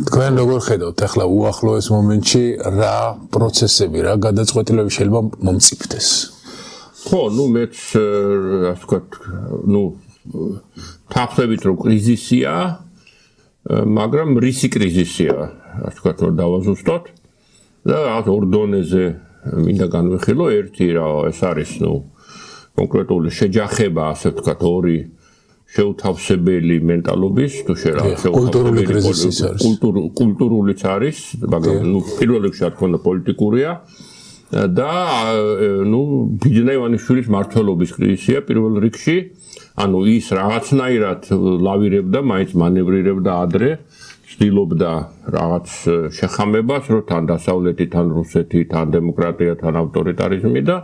თქვენ როგორ ხედავთ ახლა უახლოეს მომენტში რა პროცესები, რა გადაწყვეტილებები შეიძლება მომწიფდეს? ხო, მეც ასე ვთქვათ, თავსებით რომ კრიზისია, მაგრამ რისი კრიზისია, ასე ვთქვათ, რომ დავაზუსტოთ და რაღაც ორ დონეზე მინდა განვიხილო, ერთი რა ეს არის, კონკრეტული შეჯახება, ასე ვთქვათ, ორი შეუთავსებელი მენტალობის, თუ კულტურული კრიზისიც არის. კულტურულიც არის, მაგრამ პირველ რიგში რა თქმა უნდა პოლიტიკურია და ბიძინა ივანიშვილის მმართველობის კრიზისია პირველ რიგში. ის რაღაცნაირად ლავირებდა, მაინც მანევრირებდა ადრე, ცდილობდა რაღაც შეხამებას, რომ თან დასავლეთი, თან რუსეთი, თან დემოკრატია, თან ავტორიტარიზმი და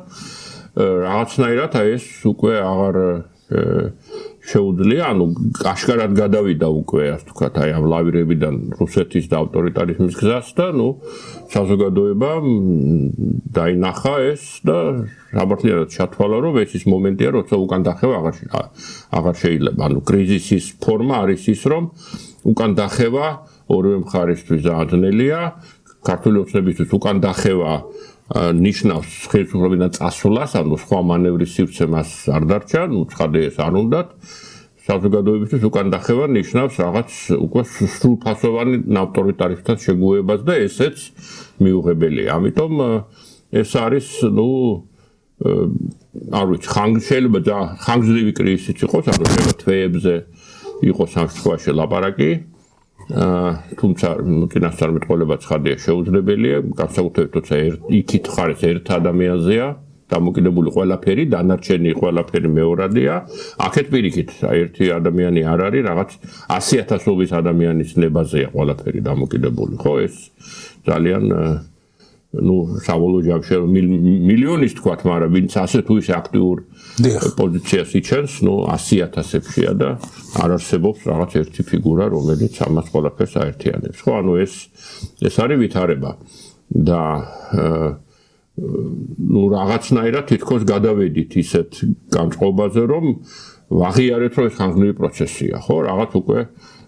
რაღაცნაირად ეს უკვე აღარ შეუძლია, აშკარად გადავიდა უკვე, ასე ვთქვათ, ამ ლავირებიდან რუსეთის და ავტორიტარიზმის გზას და საზოგადოებამ დაინახა ეს და საბართლიანად ჩათვალა, რომ ეს ის მომენტია, როცა უკან დახევა აღარ შეიძლება. კრიზისის ფორმა არის ის, რომ უკან დახევა ორივე მხარისთვის ძალიან ძნელია, ქართული ოცნებისთვის უკან დახევა ნიშნავს ხელისუფლებიდან წასვლას, სხვა მანევრის სივრცე მას არ დარჩა, ცხადე ეს არ უნდათ. საზოგადოებისთვის უკან დახევა ნიშნავს რაღაც უკვე სრულფასოვანი ავტორიტარიზმთან შეგუებას და ესეც მიუღებელია. ამიტომ ეს არის, არ ვიცი, შეიძლება ხანგრძლივი კრიზისიც იყოს, შეიძლება თვეებზე იყოს ამ შემთხვევაში ლაპარაკი. თუმცა წინასწარმეტყველება ცხადია შეუძლებელია, განსაკუთრებით როცა იქით ხარეს ერთ ადამიანზეა დამოკიდებული ყველაფერი, დანარჩენი ყველაფერი მეორადია. აქეთ პირიქით, ერთი ადამიანი არ არის, რაღაც 100,000-ობის ადამიანის ნებაზეა ყველაფერი დამოკიდებული, ხო? ეს ძალიან საბოლოო ჯამში მილიონის თქვათ, მაგრამ ვინც ასე თუ ისე აქტიურ პოზიციას იჩენს, 100,000-ებშია და არ არსებობს რაღაც ერთი ფიგურა, რომელიც ამას ყველაფერს აერთიანებს. ხო, ეს არის ვითარება და რაღაცნაირად თითქოს გადავედით ისეთ განწყობაზე, რომ ვაღიარეთ, რომ ეს ხანგრძლივი პროცესია, ხო? რაღაც უკვე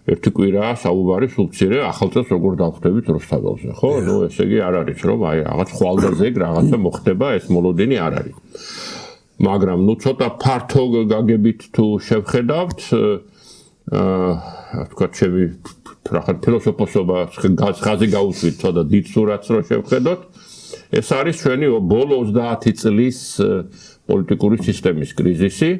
ერთი კვირაა საუბარი სულ მცირე ახალ წელს როგორ დავხვდებით რუსთაველზე, ხო? ესე იგი არ არის, რომ რაღაც ხვალდაზეგ რაღაცა მოხდება, ეს მოლოდინი არ არის. მაგრამ ცოტა ფართო გაგებით თუ შევხედავთ, ასე ვთქვათ, ჩემი რაღაც ფილოსოფოსობა ხაზი გაუსვით, ცოტა დიდ სურათს რო შევხედოთ, ეს არის ჩვენი ბოლო 30 წლის პოლიტიკური სისტემის კრიზისი,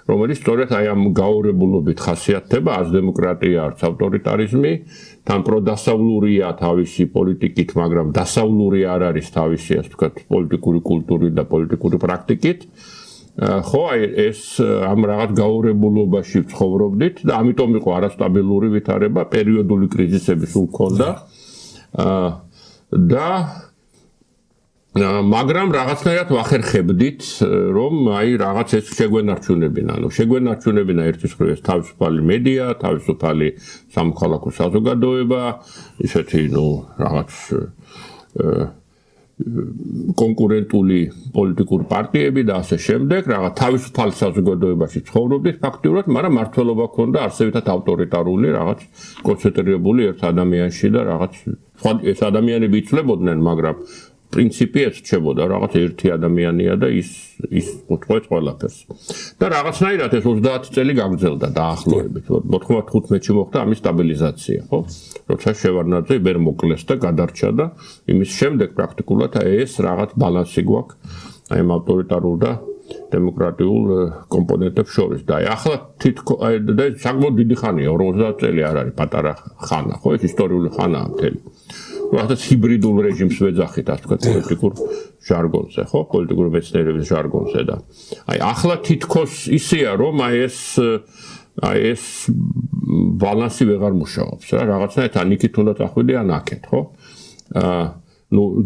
რომელიც სწორედ ამ გაორებულობით ხასიათდება, არც დემოკრატია, არც ავტორიტარიზმი, თან პროდასავლურია თავისი პოლიტიკით, მაგრამ დასავლური არ არის თავისი, ასე ვთქვათ, პოლიტიკური კულტურით და პოლიტიკური პრაქტიკით. ხო, ეს ამ რაღაც გაორებულობაში ცხოვრობდით და ამიტომ იყო არასტაბილური ვითარება, პერიოდული კრიზისები სულ ჰქონდა და მაგრამ რაღაცნაირად ვახერხებდით, რომ რაღაც ეს შეგვენარჩუნებინა. შეგვენარჩუნებინა ერთის მხრივ ეს თავისუფალი მედია, თავისუფალი სამოქალაქო საზოგადოება, ისეთი რაღაც კონკურენტული პოლიტიკური პარტიები და ასე შემდეგ, რაღაც თავისუფალ საზოგადოებაში ცხოვრობდით ფაქტიურად, მაგრამ მართლობა ჰქონდა არსებითად ავტორიტარული, რაღაც კონცენტრირებული ერთ ადამიანში და რაღაც ეს ადამიანები იცვლებოდნენ, მაგრამ პრინციპი ეს რჩებოდა, რაღაც ერთი ადამიანია და ის უთხოვს ყველაფერს. და რაღაცნაირად ეს 30 წელი გაგრძელდა დაახლოებით. 95-ში მოხდა ამის სტაბილიზაცია, ხო? როცა შევარდნაძე ვერ მოკლეს და გადარჩა და იმის შემდეგ პრაქტიკულად ეს რაღაც ბალანსი გვაქვს აი ამ ავტორიტარულ და დემოკრატიულ კომპონენტებს შორის. და ახლა და საკმაოდ დიდი ხანია, 50 წელი არ არის პატარა ხანა, ხო? ეს ისტორიული ხანაა მთელი. რაღაც ჰიბრიდულ რეჟიმს ვეძახით, ასე ვთქვათ, პოლიტიკურ ჟარგონზე, ხო? პოლიტიკური მეცნიერების ჟარგონზე და ახლა თითქოს ისეა, რომ ეს ბალანსი ვეღარ მუშაობს, რა, რაღაცნაირად ან იქით უნდა წახვიდე, ან აქეთ, ხო?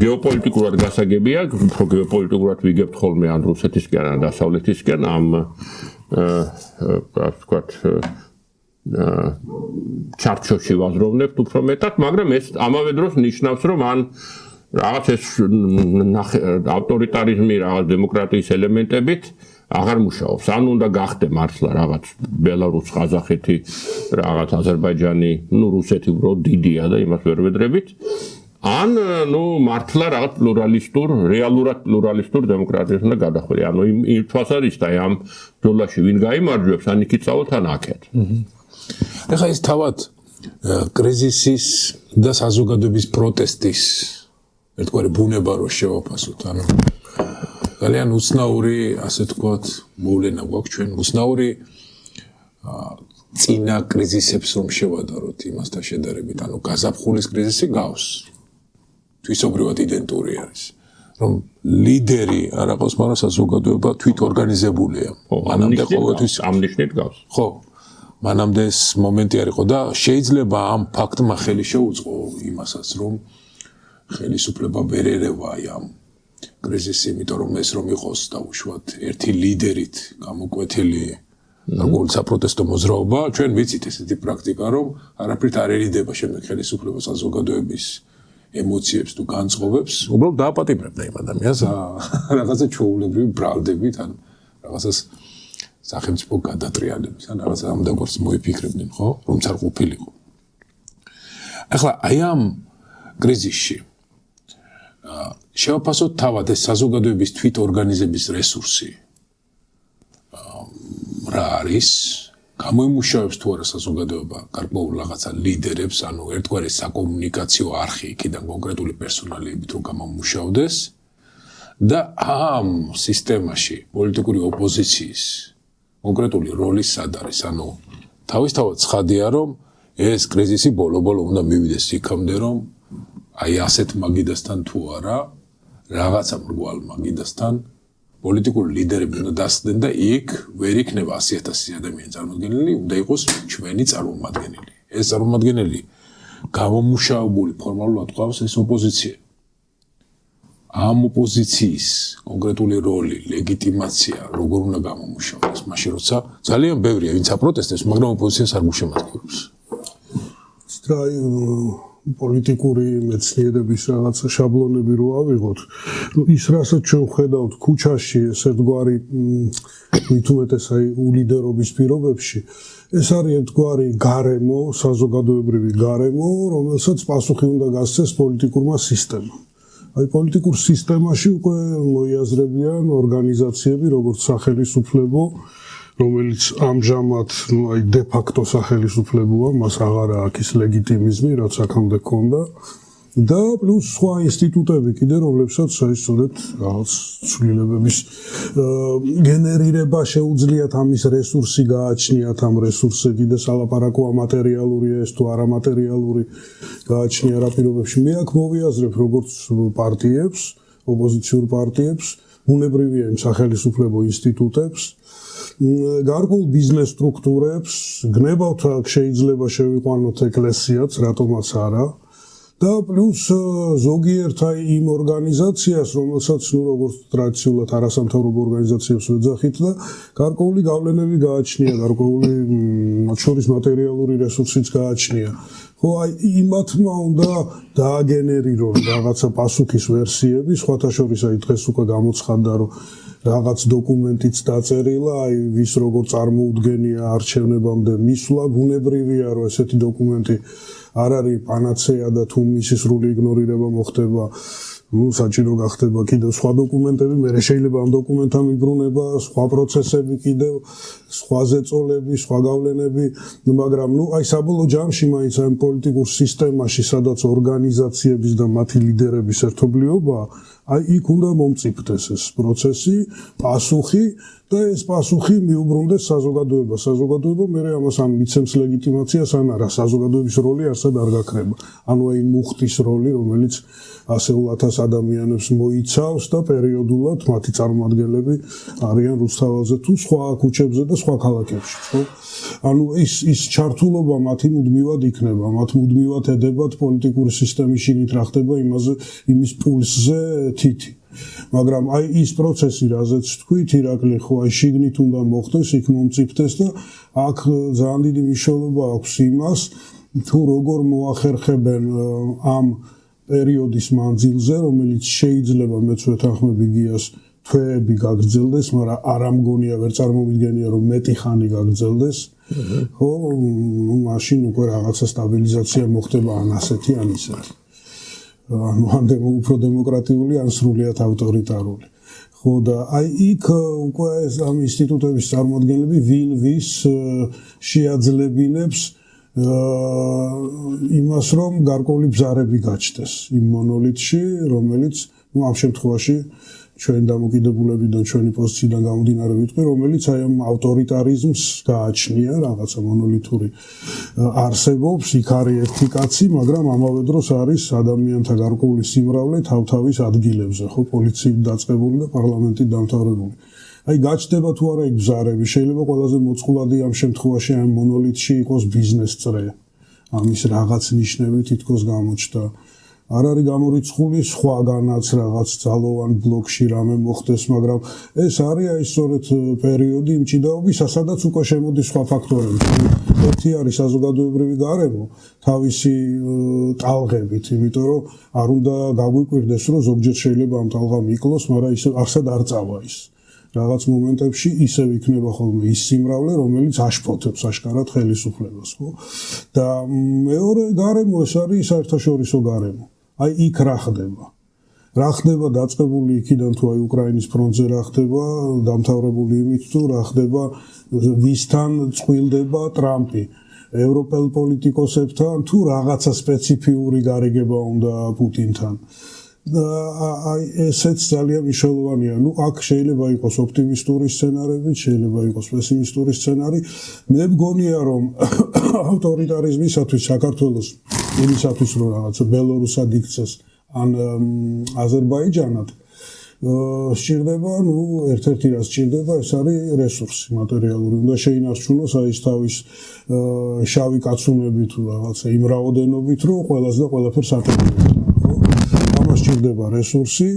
გეოპოლიტიკურად გასაგებია, უფრო გეოპოლიტიკურად ვიგებთ ხოლმე ან რუსეთისკენ, ან დასავლეთისკენ, ამ ასე ვთქვათ, ჩარჩოში ვაზროვნებთ უფრო მეტად, მაგრამ ეს ამავე დროს ნიშნავს, რომ ან რაღაც ეს ავტორიტარიზმი, რაღაც დემოკრატიის ელემენტებით აღარ მუშაობს. ან უნდა გახდე მართლა რაღაც ბელარუსი, ყაზახეთი, რაღაც აზერბაიჯანი, რუსეთი უბრალოდ დიდია და იმას ვერ ვედრებით. ან მართლა რაღაც რეალურად პლურალისტურ დემოკრატიას უნდა გადახვიდე. იმ თვალსაზრისით ამ ბრძოლაში ვინ გაიმარჯვებს, ან იქით წავალთ, ან აქეთ. ეხლა ეს თავად კრიზისის და საზოგადოების პროტესტის ერთგვარი ბუნება რო შევაფასოთ, ანუ ძალიან უცნაური, ასე თქვათ, მოვლენა გვაქვს ჩვენ, უცნაური წინა კრიზისებს რომ შევადაროთ იმასთან შედარებით, ანუ გაზაფხულის კრიზისი გავს. თვისობრივად იდენტური არის, რომ ლიდერი არ აქვს, მაგრამ საზოგადოება თვითორგანიზებულია. მანამდე ყოველთვის ამ ნიშნით გავს. ხო, მანამდე ეს მომენტი არ იყო და შეიძლება ამ ფაქტმა ხელი შეუწყო იმასაც, რომ ხელისუფლება ვერ ერევა ამ კრიზისი, იმიტომ რომ ეს რომ იყოს დაუშვათ ერთი ლიდერით გამოკვეთილი როგორც საპროტესტო მოძრაობა, ჩვენ ვიცით ესეთი პრაქტიკა, რომ არაფრით არ ერიდება შემდეგ ხელისუფლება საზოგადოების ემოციებს თუ განწყობებს, უბრალოდ დააპატიმრებდა იმ ადამიანს რაღაცა ჩვეულებრივი ბრალდებით, ან რაღაცას სახელმწიფო გადატრიალების, ან რაღაცა ამდაგორს მოიფიქრებდნენ, ხო, რომც არ ყოფილიყო. ახლა აი ამ კრიზისში შევაფასოთ თავად ეს საზოგადოების თვითორგანიზების რესურსი რა არის, გამოიმუშავებს თუ არა საზოგადოება გარკვეულ რაღაცა ლიდერებს, ანუ ერთგვარი საკომუნიკაციო არხი იქიდან კონკრეტული პერსონალიებით რომ გამომუშავდეს და ამ სისტემაში პოლიტიკური ოპოზიციის კონკრეტული როლი სად არის, ანუ თავისთავად ცხადია რომ ეს კრიზისი ბოლო-ბოლო უნდა მივიდეს იქამდე რომ აი ასეთ მაგიდასთან თუ არა რაღაცა მრგვალ მაგიდასთან პოლიტიკური ლიდერები უნდა დასცდნენ და იქ ვერ იქნება 100,000 ადამიანი წარმოდგენილი, უნდა იყოს ჩვენი წარმომადგენელი. ეს წარმომადგენელი გამომუშავებული ფორმალურად ყავს ეს ოპოზიცია. ამ ოპოზიციის კონკრეტული როლი, ლეგიტიმაცია, როგორ უნდა გამომუშავდეს, მაშინ როცა ძალიან ბევრია, ვინც აპროტესტებს, მაგრამ ოპოზიციას არ გუშემატკივრებს. პოლიტიკური მეცნიერების რაღაცა შაბლონები რო ავიღოთ, ის რასაც ჩვენ ვხედავთ ქუჩაში, ეს ერთგვარი მით უმეტეს აი ულიდერობის პირობებში, ეს არის ერთგვარი გარემო, საზოგადოებრივი გარემო, რომელსაც პასუხი უნდა გასცეს პოლიტიკურმა სისტემამ. აი პოლიტიკურ სისტემაში უკვე მოიაზრებიან ორგანიზაციები, როგორც სახელისუფლებო, რომელიც ამჟამად აი დე-ფაქტო სახელისუფლებოა, მას აღარ აქვს ის ლეგიტიმიზმი, რაც აქამდე ჰქონდა და პლუს სხვა ინსტიტუტები კიდე, რომლებსაც აი სწორედ რაღაც ცვლილებების გენერირება შეუძლიათ ამის რესურსი გააჩნიათ, ამ რესურსზე კიდე სალაპარაკოა მატერიალურია ეს თუ არამატერიალური გააჩნია რა პირობებში. მე აქ მოვიაზრებ როგორც პარტიებს, ოპოზიციურ პარტიებს, ბუნებრივია იმ სახელისუფლებო ინსტიტუტებს, გარკვეულ ბიზნეს სტრუქტურებს, გნებავთ აქ შეიძლება შევიყვანოთ ეკლესიაც, რატომაც არა. და პლუს ზოგიერთ აი იმ ორგანიზაციას, რომელსაც როგორც ტრადიციულად არასამთავრობო ორგანიზაციებს ვეძახით და გარკვეული გავლენები გააჩნია, გარკვეული მათ შორის მატერიალური რესურსიც გააჩნია. ხო, აი იმათმა უნდა დააგენერირონ რაღაცა პასუხის ვერსიები, სხვათა შორის აი დღეს უკვე გამოცხადდა, რომ რაღაც დოკუმენტიც დაწერილა, აი ვის როგორ წარმოუდგენია არჩევნებამდე მისვლა, ბუნებრივია, რომ ესეთი დოკუმენტი არ არის პანაცეა და თუ მისი სრული იგნორირება მოხდება, საჭირო გახდება კიდევ სხვა დოკუმენტები, მე შეიძლება ამ დოკუმენტთან მიბრუნება სხვა პროცესები კიდევ, სხვა ზეწოლები, სხვა გავლენები, მაგრამ აი საბოლოო ჯამში მაინც ამ პოლიტიკურ სისტემაში, სადაც ორგანიზაციების და მათი ლიდერების ერთობლიობაა, აი იქ უნდა მომწიფდეს ეს პროცესი, პასუხი და ეს პასუხი მიუბრუნდეს საზოგადოებას. საზოგადოება მე ამას ან მიცემს ლეგიტიმაციას, ან არა, საზოგადოების როლი არსად არ გაქრება. ანუ აი მუხტის როლი, რომელიც ასეულ 1000 ადამიანებს მოიცავს და პერიოდულად მათი წარმომადგენლები არიან რუსთაველზე თუ სხვა ქუჩებზე და სხვა ქალაქებში, ხო? ანუ ის ჩართულობა მათი მუდმივად იქნება, მათ მუდმივად ედებათ პოლიტიკური სისტემის შიგნით რა ხდება იმის პულსზე თითი. მაგრამ აი ის პროცესი, რაზეც თქვით, ირაკლი, ხო, აი შიგნით უნდა მოხდეს, იქ მომწიფდეს და აქ ძალიან დიდი მნიშვნელობა აქვს იმას, თუ როგორ მოახერხებენ ამ პერიოდის მანძილზე, რომელიც შეიძლება მეც ვეთანხმები გიას თვეები გაგრძელდეს, მაგრამ არ ამგონია, ვერ წარმოვიდგენია, რომ მეტი ხანი გაგრძელდეს. ხო, მაშინ უკვე რაღაცა სტაბილიზაცია მოხდება ან ასეთი, ან ისეთი. ან უფრო დემოკრატიული, ან სრულიად ავტორიტარული. ხო და აი იქ უკვე ამ ინსტიტუტების წარმოადგენლები ვინ ვის შეაძლებინებს იმას, რომ გარკვეული ბზარები გაჩნდეს იმ მონოლითში, რომელიც ამ შემთხვევაში ჩვენ დამოკიდებულებიდან ჩვენი პოზიციიდან გამომდინარე ვიტყვი, რომელიც აი ამ ავტორიტარიზმს გააჩნია, რაღაცა მონოლითური არსებობს, იქ არის ერთი კაცი, მაგრამ ამავე დროს არის ადამიანთა გარკვეული სიმრავლე თავთავის ადგილებზე, ხო, პოლიციით დაწყებული და პარლამენტით დამთავრებული. აი გაჩნდება თუ არა იქ ბზარები, შეიძლება ყველაზე მოწყვლადი ამ შემთხვევაში ამ მონოლითში იყოს ბიზნეს წრე. ამის რაღაც ნიშნები თითქოს გამოჩნდა. არ არის გამორიცხული სხვაგანაც რაღაც ძალოვან ბლოკში რამე მოხდეს, მაგრამ ეს არის აი სწორედ პერიოდი იმ ჭიდაობისა, სადაც უკვე შემოდის სხვა ფაქტორები. ერთი არის საზოგადოებრივი გარემო თავისი ტალღებით, იმიტომ რომ არ უნდა გაგვიკვირდეს, რომ ზოგჯერ შეიძლება ამ ტალღამ იკლოს, მაგრამ ისე არსად არ წავა ის. რაღაც მომენტებში ისევ იქნება ხოლმე ის სიმრავლე, რომელიც აშფოთებს აშკარად ხელისუფლებას, ხო? და მეორე გარემო ეს არის საერთაშორისო გარემო. აი იქ რა ხდება? რა ხდება დაწყებული იქიდან თუ აი უკრაინის ფრონტზე რა ხდება, დამთავრებული იმით თუ რა ხდება ვისთან წყვილდება ტრამპი, ევროპელ პოლიტიკოსებთან თუ რაღაცა სპეციფიური გარიგება უნდა პუტინთან. აი ესეც ძალიან მნიშვნელოვანია. ნუ აქ შეიძლება იყოს ოპტიმისტური სცენარები, შეიძლება იყოს პესიმისტური სცენარი. მე მგონია რომ ავტორიტარიზმისათვის საქართველოს იმისათვის რომ რაღაცა ბელორუსად იქცეს ან აზერბაიჯანად სჭირდება, ნუ ერთ-ერთი რაც სჭირდება, ეს არის რესურსი მატერიალური. უნდა შეინარჩუნოს აი ეს თავის შავი კაცუნები თუ რაღაცა იმ რაოდენობით, რომ ყველას და ყველაფერს ატარებდა. სჭირდება რესურსი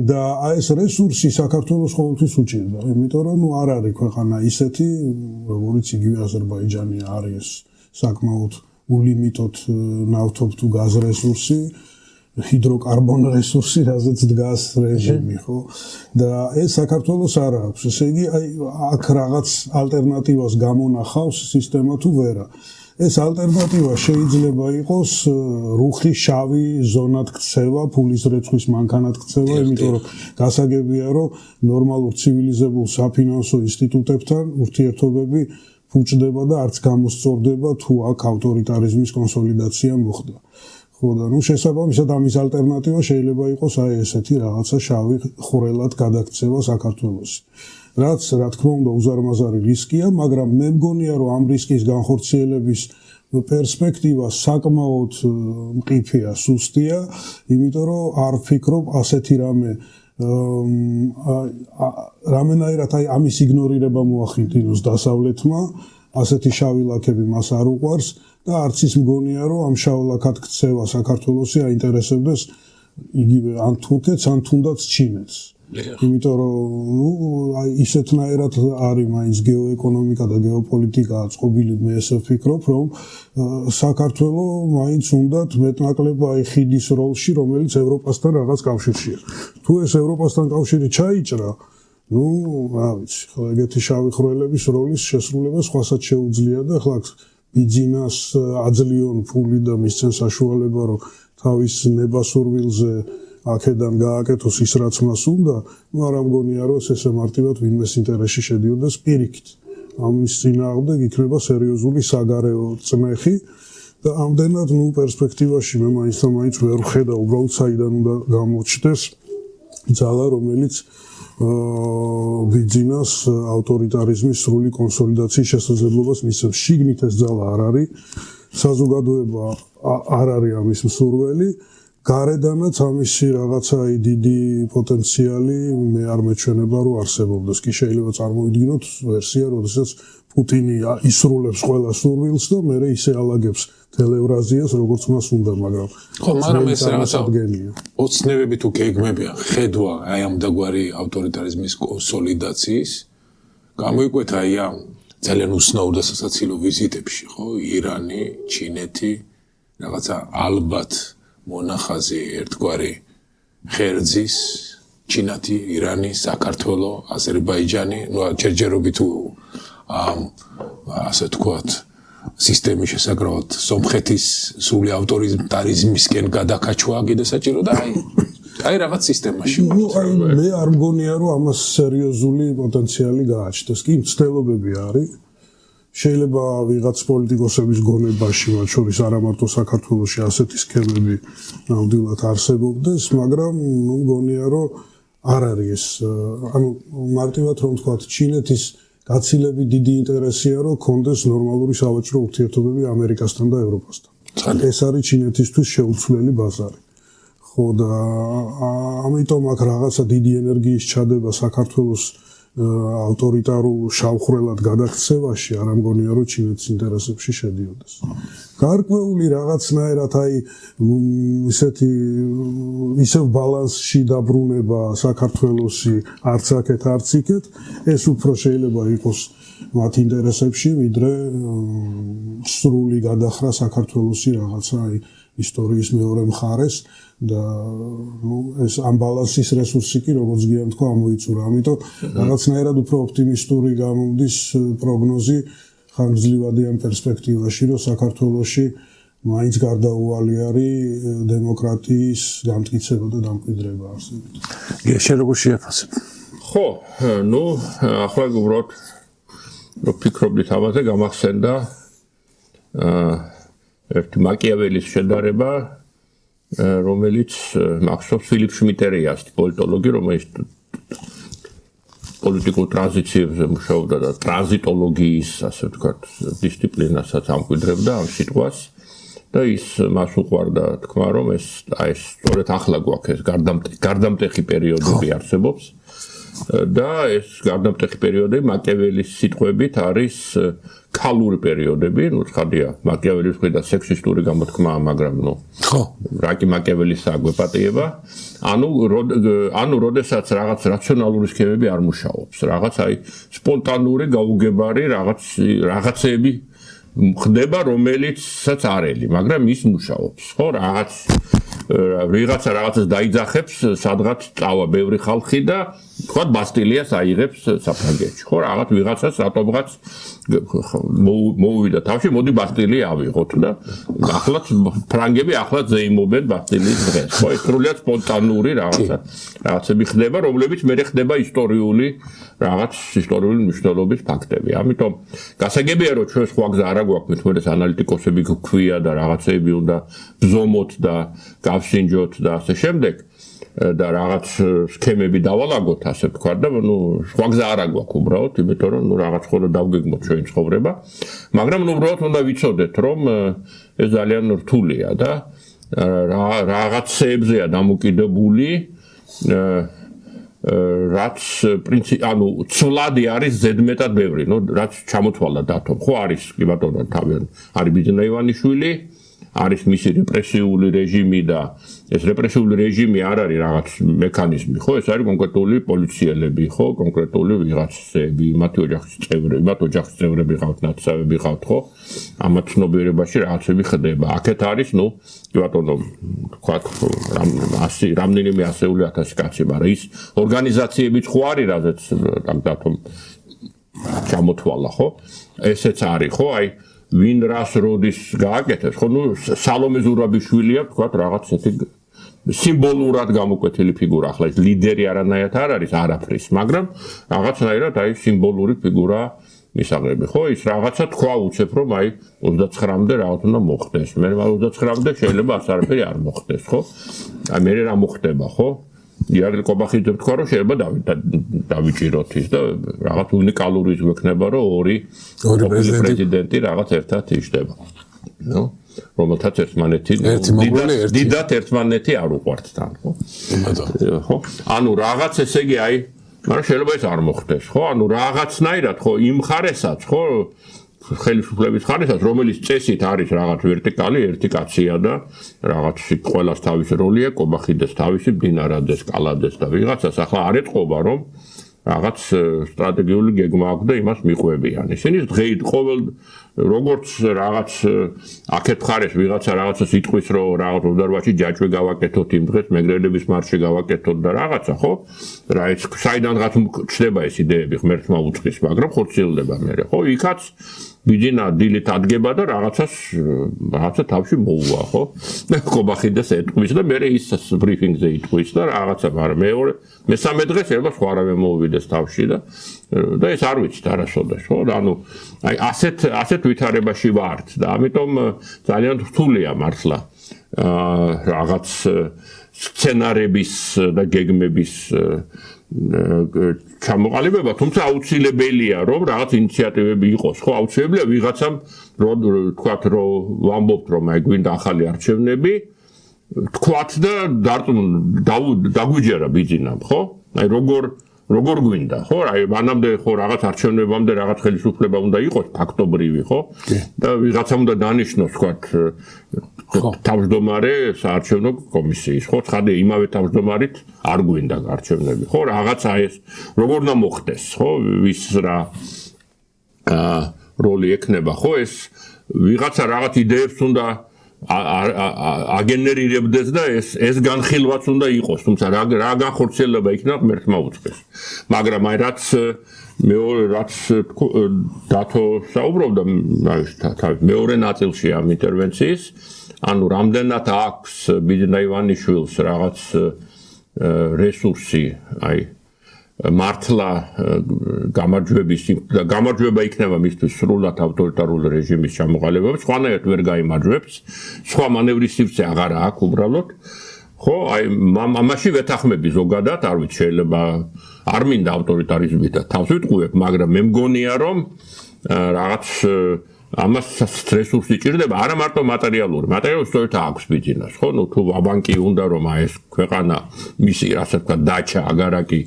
და აი ეს რესურსი საქართველოს ყოველთვის უჭირდა, იმიტომ რომ ნუ არ არის ქვეყანა ისეთი, როგორც იგივე აზერბაიჯანი არის საკმაოდ ულიმიტოდ ნავთობ თუ გაზ რესურსი, ჰიდროკარბონ რესურსი, რაზეც დგას რეჟიმი, ხო? და ეს საქართველოს არ აქვს. ესე იგი, აი აქ რაღაც ალტერნატივას გამონახავს სისტემა თუ ვერა. ეს ალტერნატივა შეიძლება იყოს რუხი შავი ზონად ქცევა, ფულის რეცხვის მანქანად ქცევა, იმიტომ რომ გასაგებია, რომ ნორმალურ ცივილიზებულ საფინანსო ინსტიტუტებთან ურთიერთობები ფუჭდება და არც გამოსწორდება თუ აქ ავტორიტარიზმის კონსოლიდაცია მოხდა. ხო და ნუ შესაბამისად ამის ალტერნატივა შეიძლება იყოს აი ესეთი რაღაცა შავი ხვრელად გადაქცევა საქართველოში. რაც რა თქმა უნდა უზარმაზარი რისკია, მაგრამ მე მგონია რომ ამ რისკის განხორციელების პერსპექტივა საკმაოდ მყიფეა, სუსტია, იმიტომ რომ არ ვფიქრობ ასეთი რამენაირად აი ამის იგნორირება მოახდინოს დასავლეთმა, ასეთი შავი ლაქები მას არ უყვარს და არც ის მგონია რომ ამ შავ ლაქად ქცევა საქართველოსი აინტერესებდეს იგივე ან თურქეთს, ან თუნდაც ჩინეთს. იმიტომ რომ აი ისეთნაირად არის მაინც გეოეკონომიკა და გეოპოლიტიკა წყობილი, მე ესე ვფიქრობ, რომ საქართველოს მაინც უნდათ მეტნაკლებ აი ხიდის როლში, რომელიც ევროპასთან რაღაც კავშირშია. თუ ეს ევროპასთან კავშირი ჩაიჭრა, ნუ რა ვიცი, ხო ეგეთი შავი ხვრელების როლის შესრულება სხვასაც შეუძლია და ახლა ბიძინას აძლიონ ფული და მისცენ საშუალება, რომ თავის ნებასურვილზე აქედან გააკეთოს ის რაც მას უნდა, ნუ არ ამგონია რომ ესე მარტივად ვინმეს ინტერესში შედიოდეს პირიქით. ამის წინააღმდეგ იქნება სერიოზული საგარეო წმეხი და ამდენად ნუ პერსპექტივაში მე მაინც ვერ ვხედავ უბრალოდ საიდან უნდა გამოჩნდეს ძალა, რომელიც ბიძინას ავტორიტარიზმის სრული კონსოლიდაციის შესაძლებლობას მისცემს. შიგნით ეს ძალა არ არის, საზოგადოება არ არის ამის მსურველი. გარედანაც ამისი რაღაცა დიდი პოტენციალი მე არ მეჩვენება რომ არსებობდეს. კი შეიძლება წარმოვიდგინოთ ვერსია, როდესაც პუტინი ისრულებს ყველა სურვილს და მე ისე ალაგებს მთელ ევრაზიას, როგორც მას უნდა, მაგრამ ხო, მაგრამ ეს რაღაცა ოცნებები თუ გეგმებია, ხედვა აი ამ დაგვარი ავტორიტარიზმის კონსოლიდაციის, გამოიკვეთა აი ამ ძალიან უცნაურ და სასაცილო ვიზიტებში, ხო, ირანი, ჩინეთი, რაღაცა ალბათ მონახაზი ერთგვარი ხერძის, ჩინეთი, ირანი, საქართველო, აზერბაიჯანი, ну ჯერჯერობით თუ ასე თქვათ სისტემის შესაძლებლად სომხეთის სული ავტორიტარიზმისკენ გადაკაჩვა კიდე საჭირო და აი რაღაც სისტემაში. მე არ მგონია რომ ამას სერიოზული პოტენციალი გააჩნდეს. კი, მცდელობები არის. შეიძლება ვიღაც პოლიტიკოსების გონებაში, მათ შორის არა მარტო საქართველოში ასეთი სქემები ნამდვილად არსებობდეს, მაგრამ მგონია რომ არ არის ეს, ანუ მარტივად რომ ვთქვათ, ჩინეთის გაცილებით დიდი ინტერესია რომ კონდეს ნორმალური სავაჭრო ურთიერთობები ამერიკასთან და ევროპასთან. ეს არის ჩინეთისთვის შეუცვლელი ბაზარი. ხო და ამიტომ აქ რაღაცა დიდი ენერგიის ჩადება საქართველოს ავტორიტარულ შავხრელად გადაქცევაში არ მგონია რომ ჩინეთის ინტერესებში შედიოდეს. გარკვეული რაღაცნაირად აი ისევ ბალანსში დაბრუნება საქართველოსი არც აქეთ არც იქეთ ეს უფრო შეიძლება იყოს მათ ინტერესებში ვიდრე სრული გადახრა საქართველოსი რაღაცა აი ისტორიის მეორე მხარეს და ეს ამ ბალანსის რესურსი კი როგორც გიამ თქვა ამოიწურა. ამიტომ რაღაცნაირად უფრო ოპტიმისტური გამომდის პროგნოზი ხანგრძლივადი ამ პერსპექტივაში, რომ საქართველოში მაინც გარდაუვალი არის დემოკრატიის გამტკიცება და დამკვიდრება არსებით. შენ როგორ შეაფასებ? ხო, ну, ახლა უბრალოდ რო ფიქრობდით ამაზე გამახსენდა ერთი მაკიაველის შედარება რომელიც მახსოვს ფილიპ შმიტერიას პოლიტოლოგი რომელიც პოლიტიკურ ტრანზიციებზე მუშაობდა და ტრანზიტოლოგიის ასე ვთქვათ დისციპლინასაც ამკვიდრებდა ამ სიტყვას და ის მას უყვარდა თქმა რომ ეს სწორედ ახლა გვაქვს ეს გარდამტეხი პერიოდები არსებობს და ეს გარდამტეხი პერიოდები მაკიაველის სიტყვებით არის ქალური პერიოდები, ну ცხადია, მაკიაველის მხრიდან სექსისტური გამოთქმაა, მაგრამ ну ხო, რა კი მაკიაველის აგვეპატიება. ანუ როდესაც რაღაც რაციონალური სქემები არ მუშაობს, რაღაც აი სპონტანური გაუგებარი რაღაცეები ხდება, რომელიცაც არელი, მაგრამ ის მუშაობს, ხო, რაღაცას დაიძახებს, სადღაც წავა ბევრი ხალხი და თქვა ბასტილიას აიღებს საფრანგეთში, ხო, ვიღაცას რატომღაც მოუვიდა თავში, მოდი ბასტილია ავიღოთ და ახლაც ფრანგები ახლაც ზეიმობენ ბასტილიის დღეს, ხო, ეს სრულიად სპონტანური რაღაცები ხდება, რომლებიც მერე ხდება ისტორიული მნიშვნელობის ფაქტები. ამიტომ გასაგებია რომ ჩვენ სხვა გზა არ გვაქვს, მithmetes ანალიტიკოსები გვქვია და რაღაცები უნდა ბზომოთ და გავსინჯოთ და ასე შემდეგ და რაღაც სქემები დავალაგოთ, ასე ვთქვათ და ნუ სხვა გზა არ გვაქვს უბრალოდ, იმიტომ რომ ნუ რაღაც ხოლმე დავგეგმოთ ჩვენი ცხოვრება, მაგრამ ნუ უბრალოდ უნდა ვიცოდეთ, რომ ეს ძალიან რთულია და რაღაცეებზეა დამოკიდებული რაც ანუ ცვლადი არის ზედმეტად ბევრი, ნუ რაც ჩამოთვალა დათომ, ხო არის კი ბატონო თავიანთი არის ბიძინა ივანიშვილი არის მისი რეპრესიული რეჟიმი და ეს რეპრესიული რეჟიმი არ არის რაღაც მექანიზმი, ხო, ეს არის კონკრეტული პოლიციელები, ხო, კონკრეტული ვიღაცები, მათი ოჯახის წევრები ყავთ, ნაცავები ყავთ, ხო, ამათ ცნობიერებაში რაღაცები ხდება. აქეთ არის, ნუ, კი ბატონო, თქვათ, რამდენიმე ასეული ათასი კაცი, მაგრამ ის ორგანიზაციებიც ხო არის, რაზეც დათომ ჩამოთვალა, ხო? ესეც არის, ხო, აი ვინ რას როდის გააკეთებს, ხო, ნუ სალომე ზურაბიშვილია, თქვათ, რაღაც ესეთი სიმბოლურად გამოკვეთილი ფიგურა, ახლა ეს ლიდერი არანაირად არ არის არაფრის, მაგრამ რაღაცნაირად აი სიმბოლური ფიგურა მისაღები, ხო, ის რაღაცა თქვა უცებ, რომ აი 29-მდე რაღაც უნდა მოხდეს. მე 29-მდე შეიძლება არაფერი არ მოხდეს, ხო? აი მე რა მოხდება, ხო? იარლი კობახიძე თქვა რომ შეიძლება დავიჭიროთ ის და რაღაც უნიკალური გვექნება რომ ორი პრეზიდენტი რაღაც ერთად იშდება. ნუ რომელთაც ერთმანეთი დიდად ერთმანეთი არ უყვართ თან, ხო? ხო? ანუ რაღაც ესე იგი აი, მაგრამ შეიძლება ეს არ მოხდეს, ხო? ანუ რაღაცნაირად ხო იმ ხარესაც, ხო? ხელისუფლების ხარესაც, რომელიც წესით არის რაღაც ვერტიკალი, ერთი კაცია და რაღაც ყველას თავისი როლია, კობახიძეს თავისი, ბინარაძეს, კალაძეს და ვიღაცას ახლა არ ეთყობა რომ რაღაც სტრატეგიული გეგმა აქვს და იმას მიყვებიან. ისინი დღეით ყოველ როგორც რაღაც აქეთ მხარეს ვიღაცა რაღაცას იტყვის რომ რაღაც უდარბაში ჯაჭვი გავაკეთოთ იმ დღეს მეგრელების მარში გავაკეთოთ და რაღაცა ხო რა ეს საიდანღაც ჩდება ეს იდეები ღმერთმა უწყის მაგრამ ხორციელდება მე ხო იქაც ბიძინა დილით ადგება და რაღაცა თავში მოუვა ხო ყობახიდეს ეტყვის და მე ის ბრიფინგზე იტყვის და რაღაცა მაგრამ მესამე დღეს შეიძლება სხვა რამე მოუვიდეს თავში და ეს არ ვიცით არასოდეს ხო ანუ აი ასეთ ვითარებაში ვართ და ამიტომ ძალიან რთულია მართლა რაღაც სცენარების და გეგმების ჩამოყალიბება, თუმცა აუცილებელია რომ რაღაც ინიციატივები იყოს, ხო, აუცილებელია ვიღაცამ თქვათ რომ ვამბობთ რომ აი გვინდა ახალი არჩევნები, თქვათ და დაგვიჯერა ბიძინამ, ხო? აი როგორ გვინდა, ხო? აი მანამდე ხო რაღაც არჩევნებამდე რაღაც ხელისუფლება უნდა იყოს ფაქტობრივი, ხო? და ვიღაცამ უნდა დანიშნოს, თქვათ თავმჯდომარე საარჩევნო კომისიის, ხო? ცხადია იმავე თავმჯდომარით არ გვინდა არჩევნები, ხო? რაღაცა ეს როგორ უნდა მოხდეს, ხო? ვის რა როლი ექნება, ხო? ეს ვიღაცა რაღაც იდეებს უნდა აგენერირებდეს და ეს განხილვაც უნდა იყოს, თუმცა რა განხორციელება იქნება ღმერთმა უწყეს. მაგრამ აი რაც დათო საუბრობდა მეორე ნაწილში ამ ინტერვენციის, ანუ რამდენად აქვს ბიძინა ივანიშვილს რაღაც რესურსი, აი მართლა გამარჯვება იქნება მისთვის სრულად ავტორიტარული რეჟიმის ჩამოყალიბებას, სხვანაირად ვერ გაიმარჯვებს, სხვა მანევრის სივრცე აღარ აქვს უბრალოდ. ხო, აი ამაში ვეთანხმები ზოგადად, არ ვიცი შეიძლება არ მინდა ავტორიტარიზმი და თავს ვიტყუებ, მაგრამ მე მგონია რომ რაღაც ამას რესურსი ჭირდება, არა მარტო მატერიალური სწორედ აქვს ბიძინას, ხო? ნუ თუ აბანკი უნდა რომ აი ეს ქვეყანა მისი ასე ვთქვათ დაჩა აგარაკი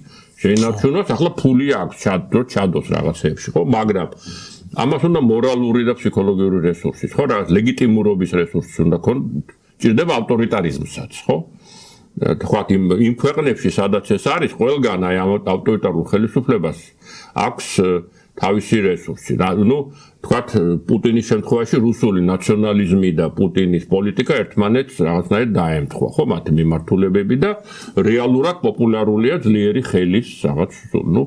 შეინარჩუნოს, ახლა ფული აქვს ჩადოს რაღაცეებში, ხო? მაგრამ ამას უნდა მორალური და ფსიქოლოგიური რესურსი, ხო? რაღაც ლეგიტიმურობის რესურსი უნდა ჭირდება ავტორიტარიზმსაც, ხო? თქვათ იმ ქვეყნებში, სადაც ეს არის, ყველგან აი ამ ავტორიტარულ ხელისუფლებას აქვს თავისი რესურსი. ნუ თქვათ პუტინის შემთხვევაში რუსული ნაციონალიზმი და პუტინის პოლიტიკა ერთმანეთს რაღაცნაირად დაემთხვა, ხო, მათი მიმართულებები და რეალურად პოპულარულია ძლიერი ხელის რაღაც, ნუ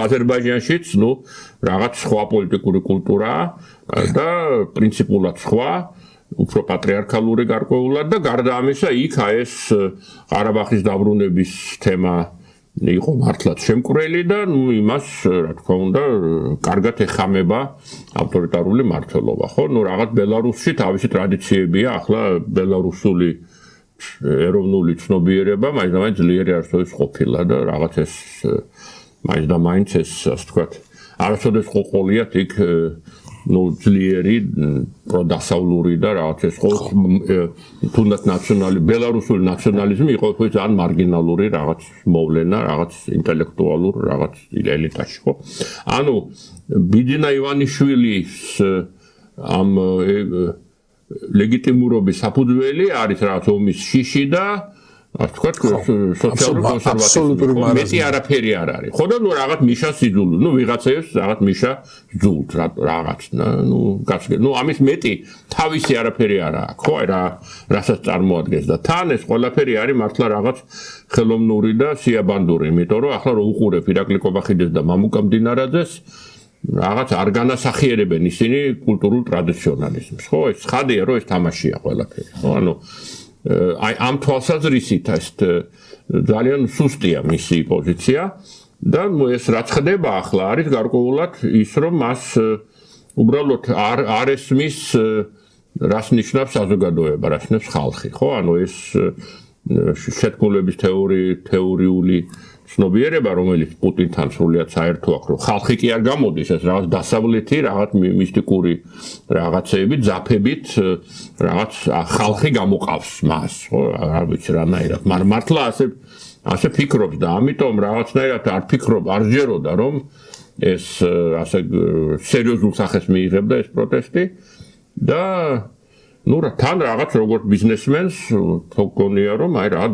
აზერბაიჯანშიც, ნუ რაღაც სხვა პოლიტიკური კულტურაა და პრინციპულად სხვა უფრო პატრიარქალური გარკვეულად და გარდა ამისა იქ ეს ყარაბაღის დაბრუნების თემა იყო მართლაც შემკვრელი და ნუ იმას რა თქმა უნდა კარგად ეხამება ავტორიტარული მმართველობა, ხო? ნუ რაღაც ბელარუსში თავისი ტრადიციებია, ახლა ბელარუსული ეროვნული ცნობიერება მაინც ძლიერი არსებობს ყოფილა და რაღაც ეს მაინც ეს ასე ვთქვათ არასოდეს ყოყოლიათ იქ ნუ ძლიერი პროდასავლური და რაღაც ეს თუნდაც ბელარუსული ნაციონალიზმი იყო ძალიან მარგინალური რაღაც მოვლენა, რაღაც ინტელექტუალურ რაღაც ელიტაში, ხო? ანუ ბიძინა ივანიშვილის ამ ლეგიტიმურობის საფუძველი არის რაღაც ომის შიში და ასე ვთქვათ სოციალური კონსერვატიზმი. მეტი არაფერი არ არის. ხო და ნუ რაღაც მიშას იძული, ნუ ვიღაცებს რაღაც მიშა ძულთ რაღაც, ნუ ამის მეტი თავისი არაფერი არ აქვს, ხო, აი რასაც წარმოადგენს და თან ეს ყველაფერი არის მართლა რაღაც ხელოვნური და სიაბანდური, იმიტომ რომ ახლა რო უყურებ ირაკლი ყობახიძეს და მამუკა მდინარაძეს რაღაც არ განასახიერებენ ისინი კულტურულ ტრადიციონალიზმს, ხო, ეს ცხადია რომ ეს თამაშია ყველაფერი, ხო, ანუ აი ამ თვალსაზრისით ეს ძალიან სუსტია მისი პოზიცია და ნუ ეს რაც ხდება ახლა არის გარკვეულად ის რომ მას უბრალოდ არ ესმის რას ნიშნავს საზოგადოება, რას ნიშნავს ხალხი, ხო? ანუ ეს შეთქმულების თეორიული ცნობიერება, რომელიც პუტინთან სრულიად საერთო აქვს, რომ ხალხი კი არ გამოდის, ეს რაღაც დასავლეთი, რაღაც მისტიკური რაღაცეებით, ძაფებით, რაღაც ხალხი გამოყავს მას, ხო, არ ვიცი რანაირად, მაგრამ მართლა ასე ფიქრობს და ამიტომ რაღაცნაირად არ სჯეროდა, რომ ეს ასე სერიოზულ სახეს მიიღებდა ეს პროტესტი და ნუ თან რაღაც როგორც ბიზნესმენს თქონია რომ აი რა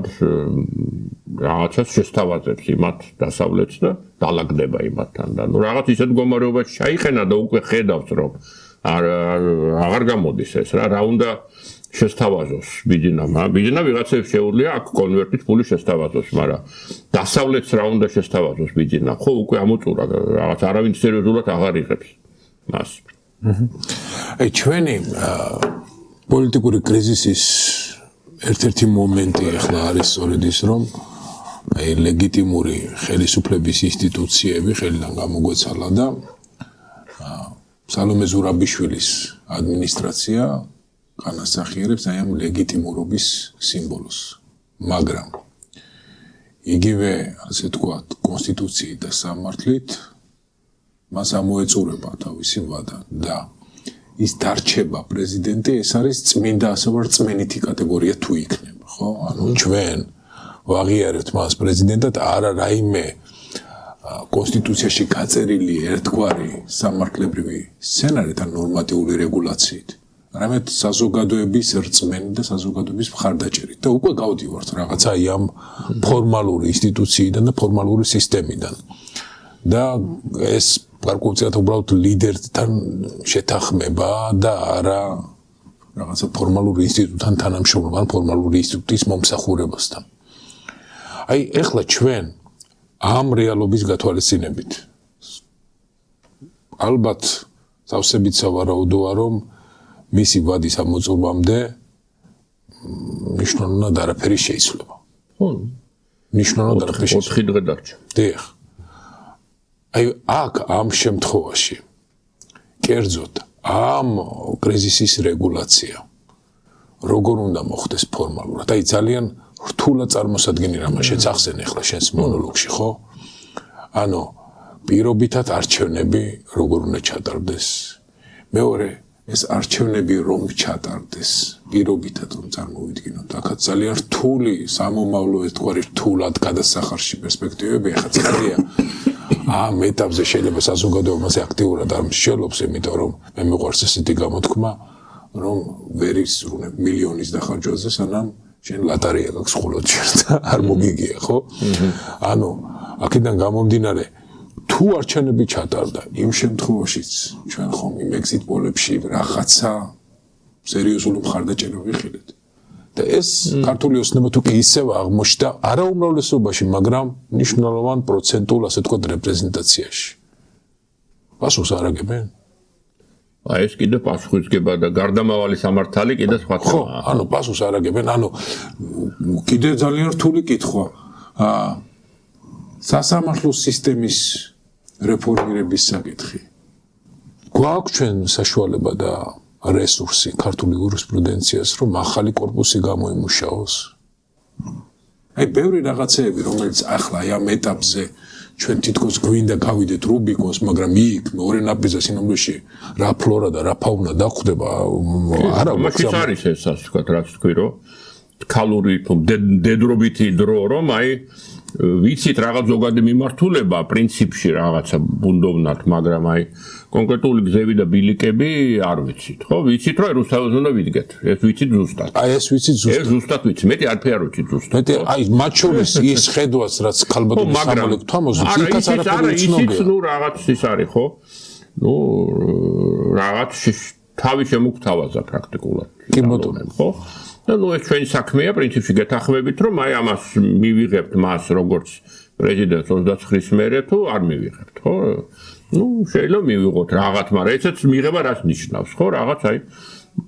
რაღაცას შესთავაზებს იმათ დასავლეთს და დალაგდება იმათთან და ნუ რაღაც ისეთ მდგომარეობაში ჩაიყენა და უკვე ხედავს რომ აღარ გამოდის ეს რა უნდა შესთავაზოს ბიძინამ ბიძინა ვიღაცებს შეუძლია აქ კონვერტით ფული შესთავაზოს მაგრამ დასავლეთს რა უნდა შესთავაზოს ბიძინა ხო უკვე ამოწურა რაღაც არავინ სერიოზულად აღარ იღებს მას აი ჩვენი პოლიტიკური კრიზისის ერთ-ერთი მომენტი ახლა არის სწორედ ის რომ აი ლეგიტიმური ხელისუფლების ინსტიტუციები ხელიდან გამოგვეცალა და სალომე ზურაბიშვილის ადმინისტრაცია განასახიერებს აი ამ ლეგიტიმურობის სიმბოლოს მაგრამ იგივე ასე ვთქვათ კონსტიტუციით და სამართლით მას ამოეწურება თავისი ვადა და ის დარჩება პრეზიდენტი ეს არის წმინდა ასე ვარ წმენითი კატეგორია თუ იქნება ხო ანუ ჩვენ ვაღიარებთ მას პრეზიდენტად არა რაიმე კონსტიტუციაში გაწერილი ერთგვარი სამართლებრივი სცენარით ან ნორმატიული რეგულაციით არამედ საზოგადოების რწმენით და საზოგადოების მხარდაჭერით და უკვე გავდივართ რაღაცა ამ ფორმალური ინსტიტუციიდან და ფორმალური სისტემიდან და ეს გარკვეულწილად უბრალოდ ლიდერთან შეთანხმება და არა რაღაცა ფორმალური ინსტიტუტთან თანამშრომლობა ან ფორმალური ინსტიტუტის მომსახურებასთან აი ეხლა ჩვენ ამ რეალობის გათვალისწინებით ალბათ სავსებით სავარაუდოა რომ მისი ვადის ამოწურვამდე მნიშვნელოვნად არაფერი შეიცვლება ხო მნიშვნელოვნად არაფერი 4 დღე დარჩა დიახ აი აქ ამ შემთხვევაში კერძოდ ამ კრიზისის რეგულაცია როგორ უნდა მოხდეს ფორმალურად აი ძალიან რთულად წარმოსადგენი რამაშიც ახსენე ახლა შენს მონოლოგში ხო ანუ პირობითად არჩევნები როგორ უნდა ჩატარდეს მეორე ეს არჩევნები რომ ჩატარდეს პირობითად რომ წარმოვიდგინოთ აქაც ძალიან რთული სამომავლო ერთგვარი რთულად გადასახარში პერსპექტივები ახლა ცხადია ამ ეტაპზე შეიძლება საზოგადოება მასე აქტიურად არ მსჯელობს იმიტომ რომ მე მიყვარს ესეთი გამოთქმა რომ ვერ ისრუნებ მილიონის დახარჯვაზე სანამ შენ ლატარია გაქვს მხოლოდ შენ არ მოგიგია ხო ანუ აქედან გამომდინარე თუ არჩევნები ჩატარდა იმ შემთხვევაშიც ჩვენ ხომ იმ ეგზიტ პოლებში რაღაცა სერიოზული მხარდაჭერა ვიხილეთ და ეს ქართული ოცნება თუ კი ისევ აღმოჩნდა არა უმრავლესობაში მაგრამ მნიშვნელოვან პროცენტულ ასე ვთქვათ რეპრეზენტაციაში პასუხს არ აგებენ აი ეს კიდე პასუხისგება და გარდამავალი სამართალი კიდე სხვა თემაა ანუ პასუხს არ აგებენ ანუ კიდე ძალიან რთული კითხვა სასამართლო სისტემის რეფორმირების საკითხი გვაქვს ჩვენ საშუალება და რესურსი ქართული იურისპრუდენციას რომ ახალი კორპუსი გამოიმუშაოს აი ბევრი რაღაცეები რომელიც ახლა ამ ეტაპზე ჩვენ თითქოს გვინდა გავიდეთ რუბიკონს მაგრამ იქ მეორე ნაპირზე სინამდვილეში რა ფლორა და რა ფაუნა დახვდება არა მაგის არის ეს ასე ვთქვათ რაც თქვი რომ ქალური თუ დედრობითი დრო რომ აი ვიცით რაღაც ზოგადი მიმართულება პრინციპში რაღაცა ბუნდოვნად მაგრამ აი კონკრეტული გზები და ბილიკები არ ვიცით ხო ვიცით რომ რუსთაველს უნდა ვიდგეთ ეს ვიცით ზუსტად აი ეს ვიცით ზუსტად ეს ზუსტად ვიცი მეტი არაფერი არ ვიცით ზუსტად მეტი აი მათ შორის ის ხედვას რაც ქალბატონის სამოლეკო თამაზობს იქაც არაფერი ისიც ნუ რაღაც ის არის ხო ნუ რაღაც თავი შემოგთავაზა პრაქტიკულად კი ბატონო ხო და ნუ ეს ჩვენი საქმეა პრინციპში გეთანხმებით რომ აი ამას მივიღებთ მას როგორც პრეზიდენტს 29-ის მერე თუ არ მივიღებთ ხო ნუ შეიძლება მივიღოთ რაღაც მაგრამ ესეც მიღება რას ნიშნავს ხო რაღაც აი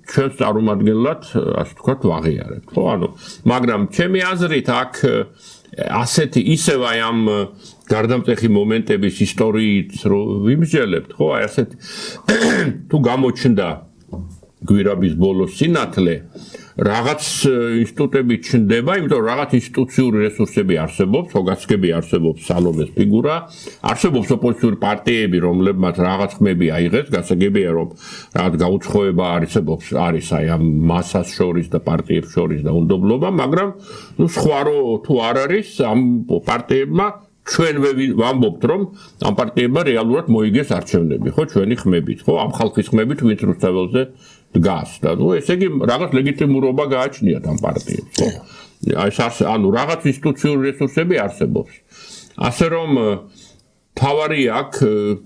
ჩვენს წარმომადგენლად ასე ვთქვათ ვაღიარებთ ხო ანუ მაგრამ ჩემი აზრით აქ ასეთი ისევ აი ამ გარდამტეხი მომენტების ისტორიით რომ ვიმსჯელებთ ხო აი ასეთ თუ გამოჩნდა გვირაბის ბოლოს სინათლე რაღაც ინსტიტუტები ჩნდება, იმიტომ რომ რაღაც ინსტიტუციური რესურსები არსებობს,ოგაცკები არსებობს სალომეს ფიგურა, არსებობს ოპოზიციური პარტიები, რომლებმაც რაღაც ხმები აიღეს, გასაგებია რომ რაღაც გაუცხოება არსებობს, არის აი ამ მასას შორის და პარტიებს შორის და უნდობლობა, მაგრამ ნუ სხვა რო თუ არ არის ამ პარტიებმა ჩვენ ვამბობთ რომ ამ პარტიებმა რეალურად მოიგეს არჩევნები, ხო, ჩვენი ხმებით, ხო, ამ ხალხის ხმებით, ვინც რუსთაველზე დგას და ნუ ესე იგი რაღაც ლეგიტიმურობა გააჩნიათ ამ პარტიებს, ხო? ანუ რაღაც ინსტიტუციური რესურსები არსებობს. ასე რომ თავარი აქ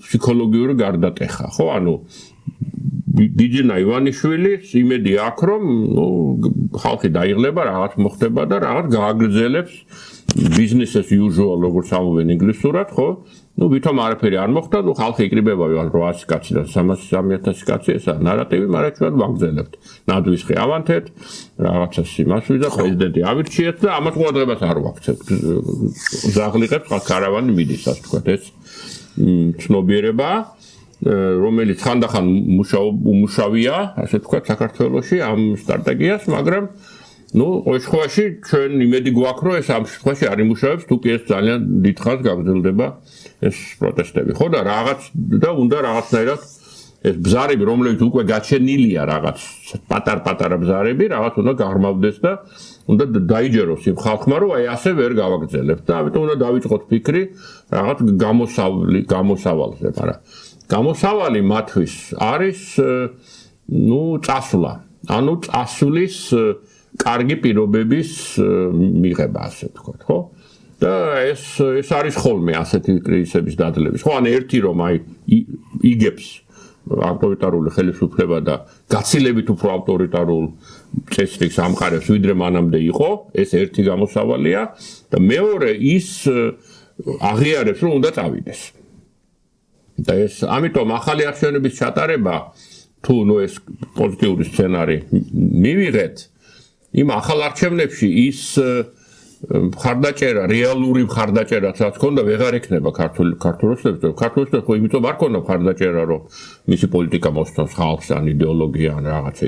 ფსიქოლოგიური გარდატეხა, ხო? ანუ დიჯინა ივანიშვილის იმედი აქვს, რომ ხალხი დაიღლება, რაღაც მოხდება და რაღაც გააგრძელებს business as usual, როგორც ამოვენ ინგლისურად, ხო? ვითომ არაფერი არ მოხდა, ხალხი იკრიბება 800 კაციდან 300.000 კაცი, ესა ნარატივი, მაგრამ ჩვენ ვაგრძელებთ. ნადვისხი ავანთეთ, რაღაცას იმას ვიზა, პრეზიდენტი ავირჩიეთ და ამას ყურადღებას არ ვაქცევთ. ზაღლიყებს კარავანი მიდის, ასე ვთქვათ, ეს ცნობიერება, რომელიც ხანდახან უმუშავია, ასე ვთქვათ, საქართველოში ამ სტრატეგიას, მაგრამ ყოველ შემთხვევაში ჩვენ იმედი გვაქვს, რომ ეს ამ შემთხვევაში არ იმუშავებს, თუ კი ეს ძალიან დიდ ხანს გაგრძელდება ეს პროტესტები. ხო და უნდა რაღაცნაირად ეს ბზარები, რომლებიც უკვე გაჩენილია რაღაც პატარ-პატარა ბზარები, რაღაც უნდა გაღრმავდეს და უნდა დაიჯეროს იმ ხალხმა, რომ აი ასე ვერ გავაგრძელებთ და ამიტომ უნდა დავიწყოთ ფიქრი რაღაც გამოსავალზე, მაგრამ გამოსავალი მათთვის არის წასვლა. ანუ წასვლის კარგი პირობების მიღება, ასე ვთქვათ, ხო? და ეს არის ხოლმე ასეთი კრიზისების დადლების. ხო, ანუ ერთი რომ აი იგებს ავტორიტარული ხელისუფლება და გაცილებით უფრო ავტორიტარულ წესრიგს ამყარებს, ვიდრე მანამდე იყო, ეს ერთი გამოსავალია და მეორე ის აღიარებს, რომ უნდა წავიდეს. და ეს ამიტომ ახალი არჩევნების ჩატარება თუ ეს პოზიტიური სცენარი მივიღეთ, იმ ახალ არჩევნებში ის მხარდაჭერა, რეალური მხარდაჭერაც რაც ქონდა, ვეღარ ექნება ქართულოსებს. ქართულოსებს ხო იმიტომ არ ქონდა მხარდაჭერა, რომ მისი პოლიტიკა მოსწონს ხალხს ან იდეოლოგია ან რაღაცა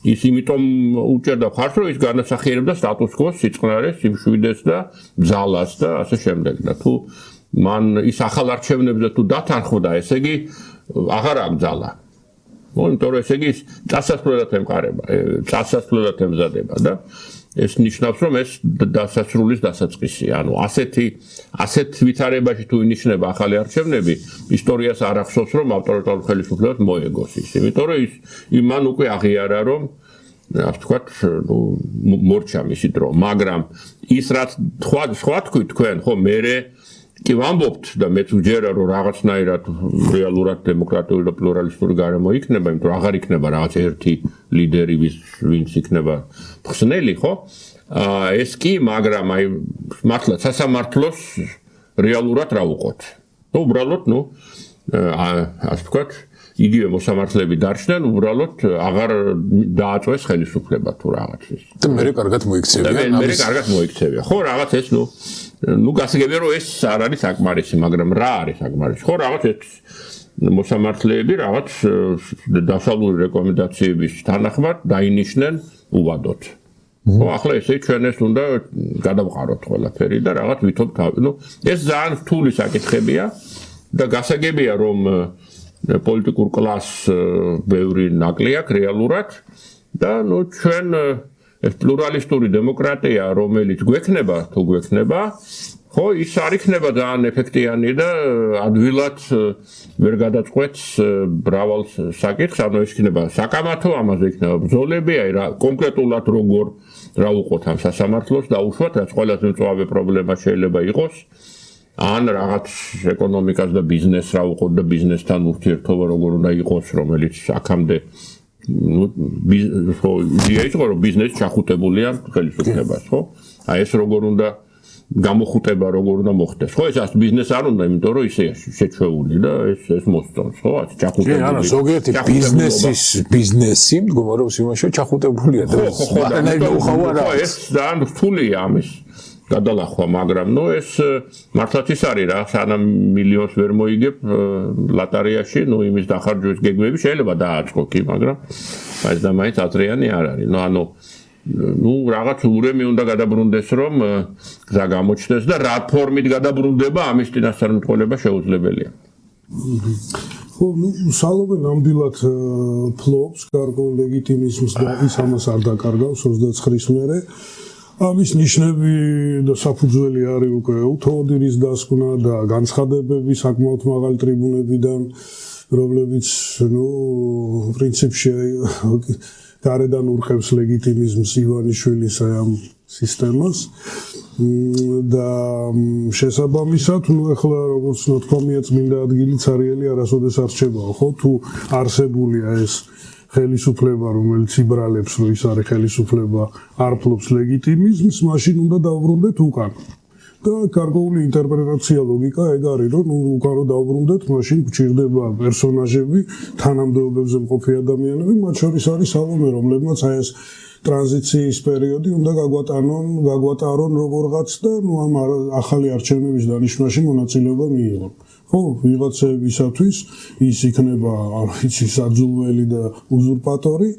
ის იმიტომ უჭერდა მხარს, რომ ის განასახიერებდა სტატუს კვოს, სიწყნარეს, სიმშვიდეს და ბრძალას და ასე შემდეგ. და თუ მან ის ახალ არჩევნებზე თუ დათანხმდა, ესე იგი აღარ აბძალა. იმიტომ რომ ესე იგი წასასვლელად ემყარება, წასასვლელად ემზადება და ეს ნიშნავს, რომ ეს დასასრულის დასაწყისია. ანუ ასეთ ვითარებაში თუ ინიშნება ახალი არჩევნები, ისტორიას არ ახსოვს, რომ ავტორიტარულ ხელისუფლებას მოეგოს ის. იმიტომ რომ იმან უკვე აღიარა, რომ ასე ვთქვათ, მორჩა მისი დრო, მაგრამ ის რაც სხვა თქვით თქვენ, ხო, მერე კი ვამბობთ და მეც ვჯერა, რომ რაღაცნაირად რეალურად დემოკრატიული და პლურალისტური გარემო იქნება, იმიტომ რომ აღარ იქნება რაღაც ერთი ლიდერი, ვინც იქნება ხსნელი, ხო? ეს კი, მაგრამ აი მართლა სასამართლოს რეალურად რა უყოთ. უბრალოდ, ასე ვთქვათ, იგივე მოსამართლეები დარჩნენ, უბრალოდ აღარ დააწვეს ხელისუფლება თუ რაღაც ის. და მე კარგად მოიქცევია. მე კარგად მოიქცევია. ხო, რაღაც ეს გასაგებია, რომ ეს არ არის საკმარისი, მაგრამ რა არის საკმარისი? ხო, რაღაც ეს მოსამართლეები რაღაც დასავლური რეკომენდაციების თანახმად დაინიშნენ უვადოთ. ხო, ახლა ესე ჩვენ ეს უნდა გადავყაროთ ყველაფერი და რაღაც ვითომ ეს ძალიან რთული საკითხებია და გასაგებია, რომ პოლიტიკურ კლასს ბევრი ნაკლი აქვს რეალურად და ჩვენ ეს პლურალისტური დემოკრატია, რომელიც გვექნება, თუ გვექნება, ხო, ის არ იქნება ძალიან ეფექტიანი და ადვილად ვერ გადაწყვეტს მრავალ საკითხს, ანუ ეს იქნება საკამათო, ამაზე იქნება ბრძოლები, აი რა კონკრეტულად როგორ რა უყოთ ამ სასამართლოს დაუშვათ, რაც ყველაზე მწვავე პრობლემა შეიძლება იყოს. ან რაღაც ეკონომიკას და ბიზნესს რა უყოთ და ბიზნესთან ურთიერთობა როგორ უნდა იყოს, რომელიც აქამდე იდეა იყო, რომ ბიზნესი ჩახუტებულია ხელისუფლებას, ხო? აი ეს როგორ უნდა გამოხუტება, როგორ უნდა მოხდეს. ხო, ეს ბიზნესი არ უნდა, იმიტომ რომ ისე შეჩვეული და ეს მოსწონს, ხო? ასე ჩახუტებული. ანუ ზოგიერთი ბიზნესი მდგომარეობს იმაში, რომ ჩახუტებულია და ეს ძალიან რთულია ამის გადალახვა, მაგრამ ეს მართლაც ის არის რა, სანამ მილიონს ვერ მოიგებ ლატარიაში, იმის დახარჯვის გეგმები შეიძლება დააწყო კი, მაგრამ მაინც და მაინც აზრიანი არ არის. რაღაც ურემი უნდა გადაბრუნდეს, რომ გზა გამოჩნდეს და რა ფორმით გადაბრუნდება, ამის წინასწარმეტყველება შეუძლებელია. ხო, სალომე ნამდვილად ფლობს გარკვეულ ლეგიტიმიზმს და ის ამას არ დაკარგავს 29-ის მერე. ამის ნიშნები და საფუძველი არის უკვე უთოოდინის დასკვნა და განცხადებები საკმაოდ მაღალი ტრიბუნებიდან, რომლებიც პრინციპში გარედან ურყევს ლეგიტიმიზმს ივანიშვილის ამ სისტემას და შესაბამისად, ნუ ახლა როგორც თქვა, წმინდა ადგილი ცარიელი არასოდეს არ რჩებაო, ხო? თუ არსებულია ეს ხელისუფლება, რომელიც იბრალებს, რომ ის არის ხელისუფლება, არ ფლობს ლეგიტიმიზმს, მაშინ უნდა დავუბრუნდეთ უკან. და გარკვეული ინტერპრეტაცია, ლოგიკა ეგ არის, რომ უკან რო დავუბრუნდეთ, მაშინ გვჭირდება პერსონაჟები, თანამდებობებზე მყოფი ადამიანები, მათ შორის არის სალომე, რომლებმაც აი ეს ტრანზიციის პერიოდი უნდა გაგვატარონ როგორღაც და ამ ახალი არჩევნების დანიშვნაში მონაწილეობა მიიღონ. ხო, ვიღაცებისათვის ის იქნება, არ ვიცი, საძულველი და უზურპატორი,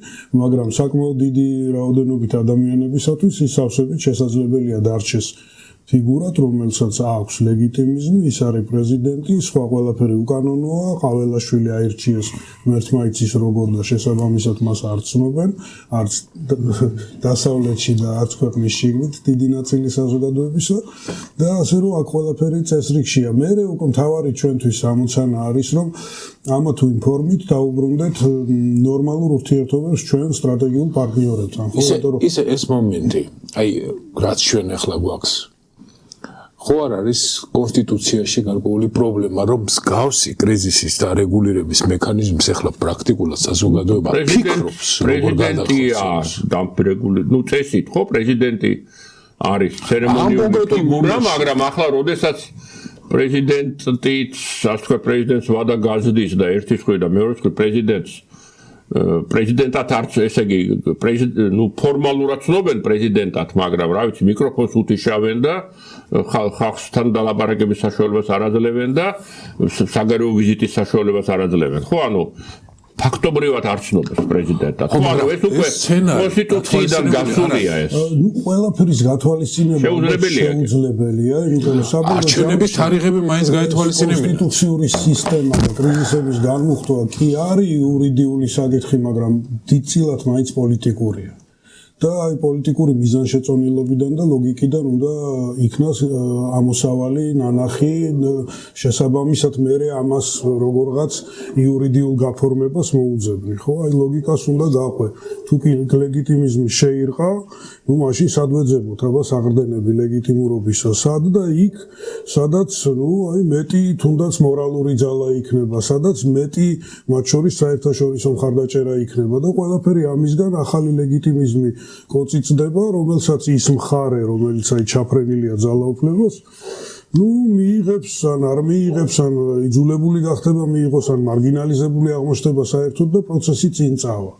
მაგრამ საკმაოდ დიდი რაოდენობით ადამიანებისათვის ის სავსებით შესაძლებელია დარჩეს ფიგურად, რომელსაც აქვს ლეგიტიმიზმი, ის არის პრეზიდენტი, სხვა ყველაფერი უკანონოა, ყაველაშვილი აირჩიეს მერთმაიცის როგორ და შესაბამისად მას არ ცნობენ, არც დასავლეთში და არც ქვეყნის შიგნით დიდი ნაწილი საზოგადოებისა და ასე რომ აქ ყველაფერი წესრიგშია. მერე უკვე მთავარი ჩვენთვის ამოცანა არის, რომ ამა თუ იმ ფორმით დაუბრუნდეთ ნორმალურ ურთიერთობებს ჩვენ სტრატეგიულ პარტნიორებთან. ისე ეს მომენტი, აი რაც ჩვენ ახლა გვაქვს ხო არ არის კონსტიტუციაში გარკვეული პრობლემა, რომ მსგავსი კრიზისის და რეგულირების მექანიზმს ახლა პრაქტიკულად საზოგადოება ფიქრობს, როგორ გადახდოს. ნუ წესით ხო პრეზიდენტი არის ცერემონიული ფიგურა, მაგრამ ახლა როდესაც პრეზიდენტიც, ასე თქვა, პრეზიდენტს ვადა გაზდის და ერთის ხვი და მეორეს ხვი პრეზიდენტად არც, ესე იგი, ნუ ფორმალურად ცნობენ პრეზიდენტად, მაგრამ რა ვიცი, მიკროფონს უთიშავენ და ხალხთან დალაპარაკების საშუალებას არ აძლევენ და საგარეო ვიზიტის საშუალებას არ აძლევენ. ხო, ანუ ფაქტობრივად არ ცნობენ პრეზიდენტად. ხო, ანუ ეს უკვე კონსტიტუციიდან გასულია ეს. ნუ ყველაფერის გათვალისწინება შეუძლებელია, იმიტომ რომ საბოლოო არჩევნების თარიღები მაინც გაეთვალისწინებია. კონსტიტუციური სისტემა და კრიზისების განმუხტვა კი არის იურიდიული საკითხი, მაგრამ დიდწილად მაინც პოლიტიკურია. და აი პოლიტიკური მიზანშეწონილობიდან და ლოგიკიდან უნდა იქნას ამოსავალი ნანახი შესაბამისად მერე ამას როგორღაც იურიდიულ გაფორმებას მოუძებნი, ხო? აი ლოგიკას უნდა გაყვე. თუ კი ლეგიტიმიზმი შეირყა, ნუ მაშინ სად ვეძებოთ აბა საყრდენები ლეგიტიმურობისა, სად და იქ, სადაც ნუ აი მეტი თუნდაც მორალური ძალა იქნება, სადაც მეტი მათ შორის საერთაშორისო მხარდაჭერა იქნება და ყველაფერი ამისგან ახალი ლეგიტიმიზმი კოწიწდება, რომელსაც ის მხარე, რომელიც აი ჩაფრენილია ძალაუფლებას, ნუ მიიღებს ან არ მიიღებს, ან იძულებული გახდება მიიღოს, ან მარგინალიზებული აღმოჩნდება საერთოდ და პროცესი წინ წავა.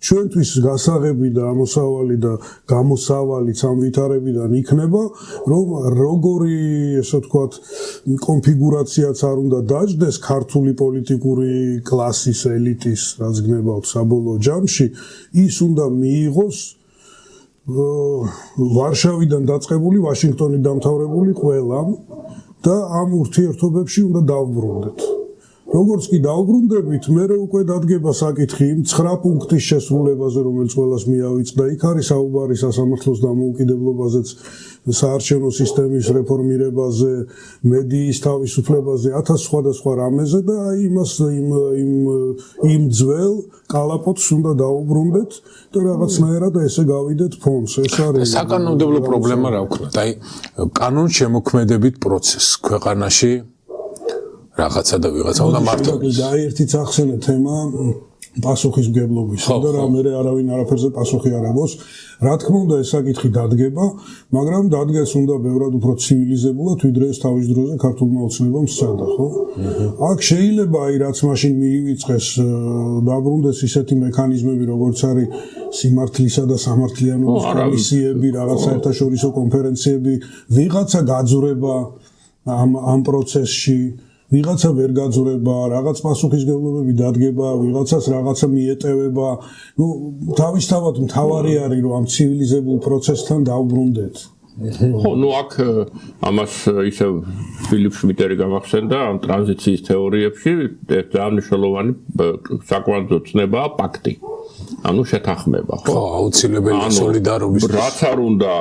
ჩვენთვის გასაღები და ამოსავალი და გამოსავალიც ამ ვითარებიდან იქნება, რომ როგორი, ესე ვთქვათ, კონფიგურაციაც არ უნდა დაждდეს ქართული პოლიტიკური კლასის ელიტის, რაც გნებავთ საბოლოო ჯამში, ის უნდა მიიღოს ვარშავიდან დაწყებული, ვაშინგტონით დამთავრებული ყველამ და ამ ურთიერთობებში უნდა დავუბრუნდეთ. როგორც კი დავუბრუნდებით, მერე უკვე დადგება საკითხი იმ 9 პუნქტის შესრულებაზე, რომელიც ყველას მიავიწყდა. იქ არის საუბარი სასამართლოს დამოუკიდებლობაზეც, საარჩევნო სისტემის რეფორმირებაზე, მედიის თავისუფლებაზე, 1000 სხვადასხვა რამეზე და აი იმას იმ ძველ კალაპოტს უნდა დავუბრუნდეთ და რაღაცნაირად ესე გავიდეთ ფონს. ეს არის საკანონმდებლო პრობლემა რა ვქნათ. აი კანონშემოქმედებით პროცესს ქვეყანაში რაღაცა და ვიღაცა უნდა მართოს. და ერთიც ახსენე თემა პასუხისმგებლობისა და რა მე არავინ არაფერზე პასუხი არ აქვს. რა თქმა უნდა ეს საკითხი დადგება, მაგრამ დადგეს უნდა ბევრად უფრო ცივილიზებულად, ვიდრე ეს თავის დროზე ქართულმა ოცნებამ სცადა, ხო? აქ შეიძლება აი რაც მაშინ მიივიწყეს, დაბრუნდეს ისეთი მექანიზმები, როგორც არის სიმართლისა და სამართლიანობის კომისიები, რაღაც საერთაშორისო კონფერენციები, ვიღაცა გაძვრება ამ პროცესში ვიღაცა ვერ გაძვრება, რაღაც პასუხისმგებლობები დადგება, ვიღაცას რაღაცა მიეტევება. ნუ თავისთავად მთავარი არის, რომ ამ ცივილიზებულ პროცესთან დავუბრუნდეთ. ხო, ნუ აქ ამას ისე ფილიპ შმიტერი გამახსენდა ამ ტრანზიციის თეორიებში, ძალიან მნიშვნელოვანი საკვანძო ცნებაა პაქტი. ანუ შეთანხმება, ხო? აუცილებელია სოლიდარობის. რაც არ უნდა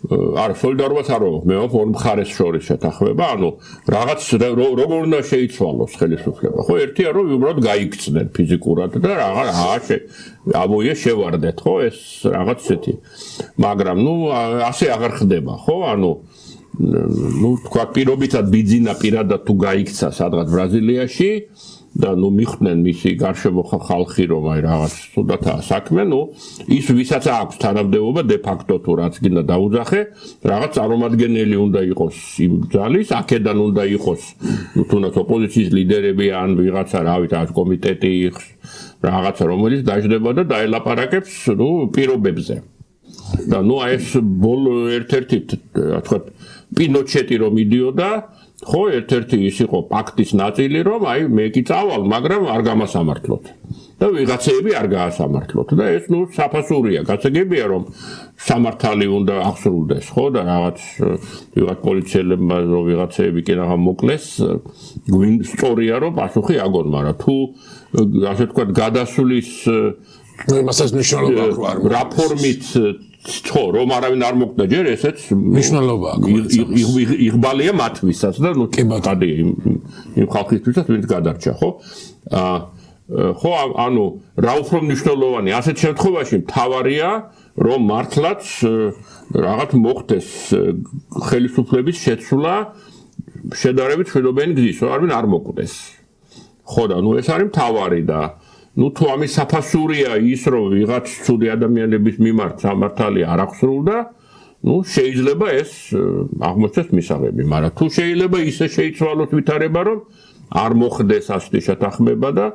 არ სოლიდარობას არ ვაქვს მე ვარ ორ მხარეს შორის შეთანხმება ანუ რაღაც როგორ უნდა შეიცვალოს ხელისუფლება ხო ერთია რომ უბრალოდ გაიქცნენ ფიზიკურად და ამოიე შევარდეთ ხო ეს რაღაც ისეთი მაგრამ ნუ ასე აღარ ხდება ხო ანუ ნუ თქვა პირობითად ბიძინა პირადად თუ გაიქცა სადღაც ბრაზილიაში და ნუ მიხვდნენ მისი გარშემო ხალხი რომ აი რაღაც თუდათაა საქმე ნუ ის ვისაც აქვს თანამდებობა დე ფაქტო თუ რაც გინდა დაუძახე რაღაც წარმომადგენელი უნდა იყოს იმ ძალის აქედან უნდა იყოს ნუ თუნდაც ოპოზიციის ლიდერები ან ვიღაცა რავით ამ კომიტეტი რაღაცა რომელიც დაждდება და დაელაპარაკებს ნუ პირობებზე და ნუ აი ეს ბოლო ერთ-ერთი რა თქვა პინოჩეტი რომ იდიოდა ხო ერთ-ერთი ის იყო პაქტის ნაწილი რომ აი მე კი წავალ მაგრამ არ გამასამართლოთ და ვიღაცეები არ გაასამართლოთ და ეს ნუ საფასურია გასაგებია რომ სამართალი უნდა აღსრულდეს ხო და რაღაც პოლიციელებმა რომ ვიღაცეები კი რაღაც მოკლეს სწორია რომ პასუხი აგონ მაგრამ თუ ასე თქვა გადასulis იმასაც მნიშვნელობა აქვს რაფორმით ხო რომ არავინ არ მოკვდა ჯერ ესეც მნიშვნელობა აქვს იღბალია მათვისაც და ნუ კებათადი იმ ხალხისთვისაც ვინც გადარჩა ხო ხო ანუ რა უფრო მნიშვნელოვანი ასეთ შემთხვევაში მთავარია რომ მართლაც რაღაც მოხდეს ხელისუფლების შეცვლა შედარებით მშვიდობიანი გზის რომ არავინ არ მოკვდეს ხო და ნუ ეს არის მთავარი და ნუ თუ ამის საფასურია ის რომ ვიღაც ცუდი ადამიანების მიმართ სამართალი არ აღსრულდა ნუ შეიძლება ეს აღმოჩნდეს მისაღები მაგრამ თუ შეიძლება ისე შეიცვალოს ვითარება რომ არ მოხდეს ასეთი შეთანხმება და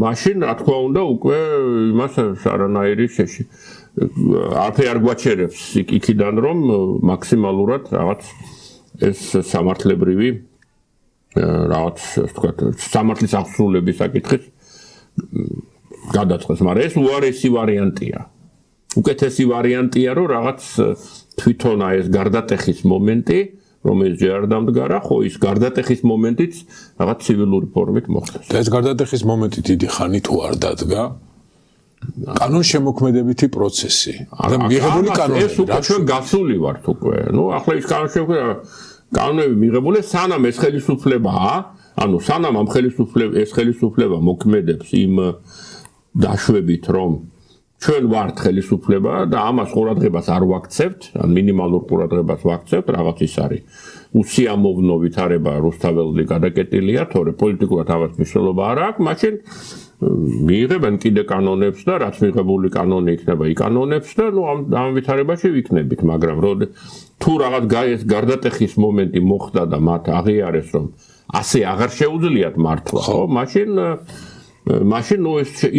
მაშინ რა თქმა უნდა უკვე იმას არანაირი არაფერი არ გვაჩერებს იქიდან რომ მაქსიმალურად რაღაც ეს სამართლებრივი რაღაც თქვა სამართლის აღსრულების საკითხით გადაწყდეს, მაგრამ ეს უარესი ვარიანტია. უკეთესი ვარიანტია, რომ რაღაც თვითონ ეს გარდატეხის მომენტი, რომელიც ჯერ არ დამდგარა, ხო ის გარდატეხის მომენტიც რაღაც ცივილური ფორმით მოხდეს. და ეს გარდატეხის მომენტი დიდი ხანი თუ არ დადგა, კანონშემოქმედებითი პროცესი. და მიღებული კანონები. ეს უკვე ჩვენ გასული ვართ უკვე. ნუ ახლა ის კანონები მიღებული სანამ ეს ხელისუფლებაა ანუ სანამ ამ ხელისუფლება მოქმედებს იმ დაშვებით რომ ჩვენ ვართ ხელისუფლება და ამას ყურადღებას არ ვაქცევთ, ან მინიმალურ ყურადღებას ვაქცევთ, რაღაც ის არის უსიამოვნო ვითარება რუსთაველი გადაკეტილია, თორე პოლიტიკურად ამას მნიშვნელობა არ აქვს, მაშინ მიიღებენ კიდე კანონებს და რაც მიღებული კანონი იქნება იკანონებს და ნუ ამ ვითარებაში ვიქნებით, მაგრამ თუ რაღაც გარდატეხის მომენტი მოხდა და მათ აღიარეს რომ ასე აღარ შეუძლიათ მართლა, ხო? მაშინ ნუ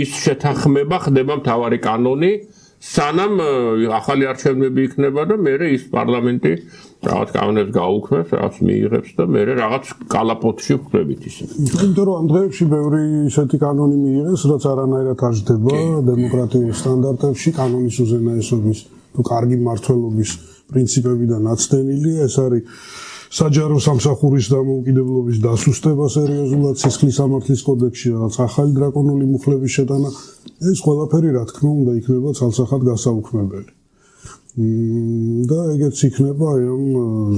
ის შეთანხმება ხდება მთავარი კანონი, სანამ ახალი არჩევნები იქნება და მერე ის პარლამენტი რაღაც კანონებს გაუქმებს, რაღაც მიიღებს და მერე რაღაც კალაპოტში ვხვდებით ისე. იმიტომ რომ ამ დღეებში ბევრი ისეთი კანონი მიიღეს, რაც არანაირად არ ჯდება დემოკრატიის სტანდარტებში, კანონის უზენაესობის თუ კარგი მმართველობის პრინციპებიდან ნაცდენილია, ეს არის საჯარო სამსახურის დამოუკიდებლობის დასუსტება სერიოზულად სისხლის სამართლის კოდექსში რაღაც ახალი დრაკონული მუხლების შეტანა ეს ყველაფერი რა თქმა უნდა იქნება ცალსახად გასაუქმებელი და ეგეც იქნება აი ამ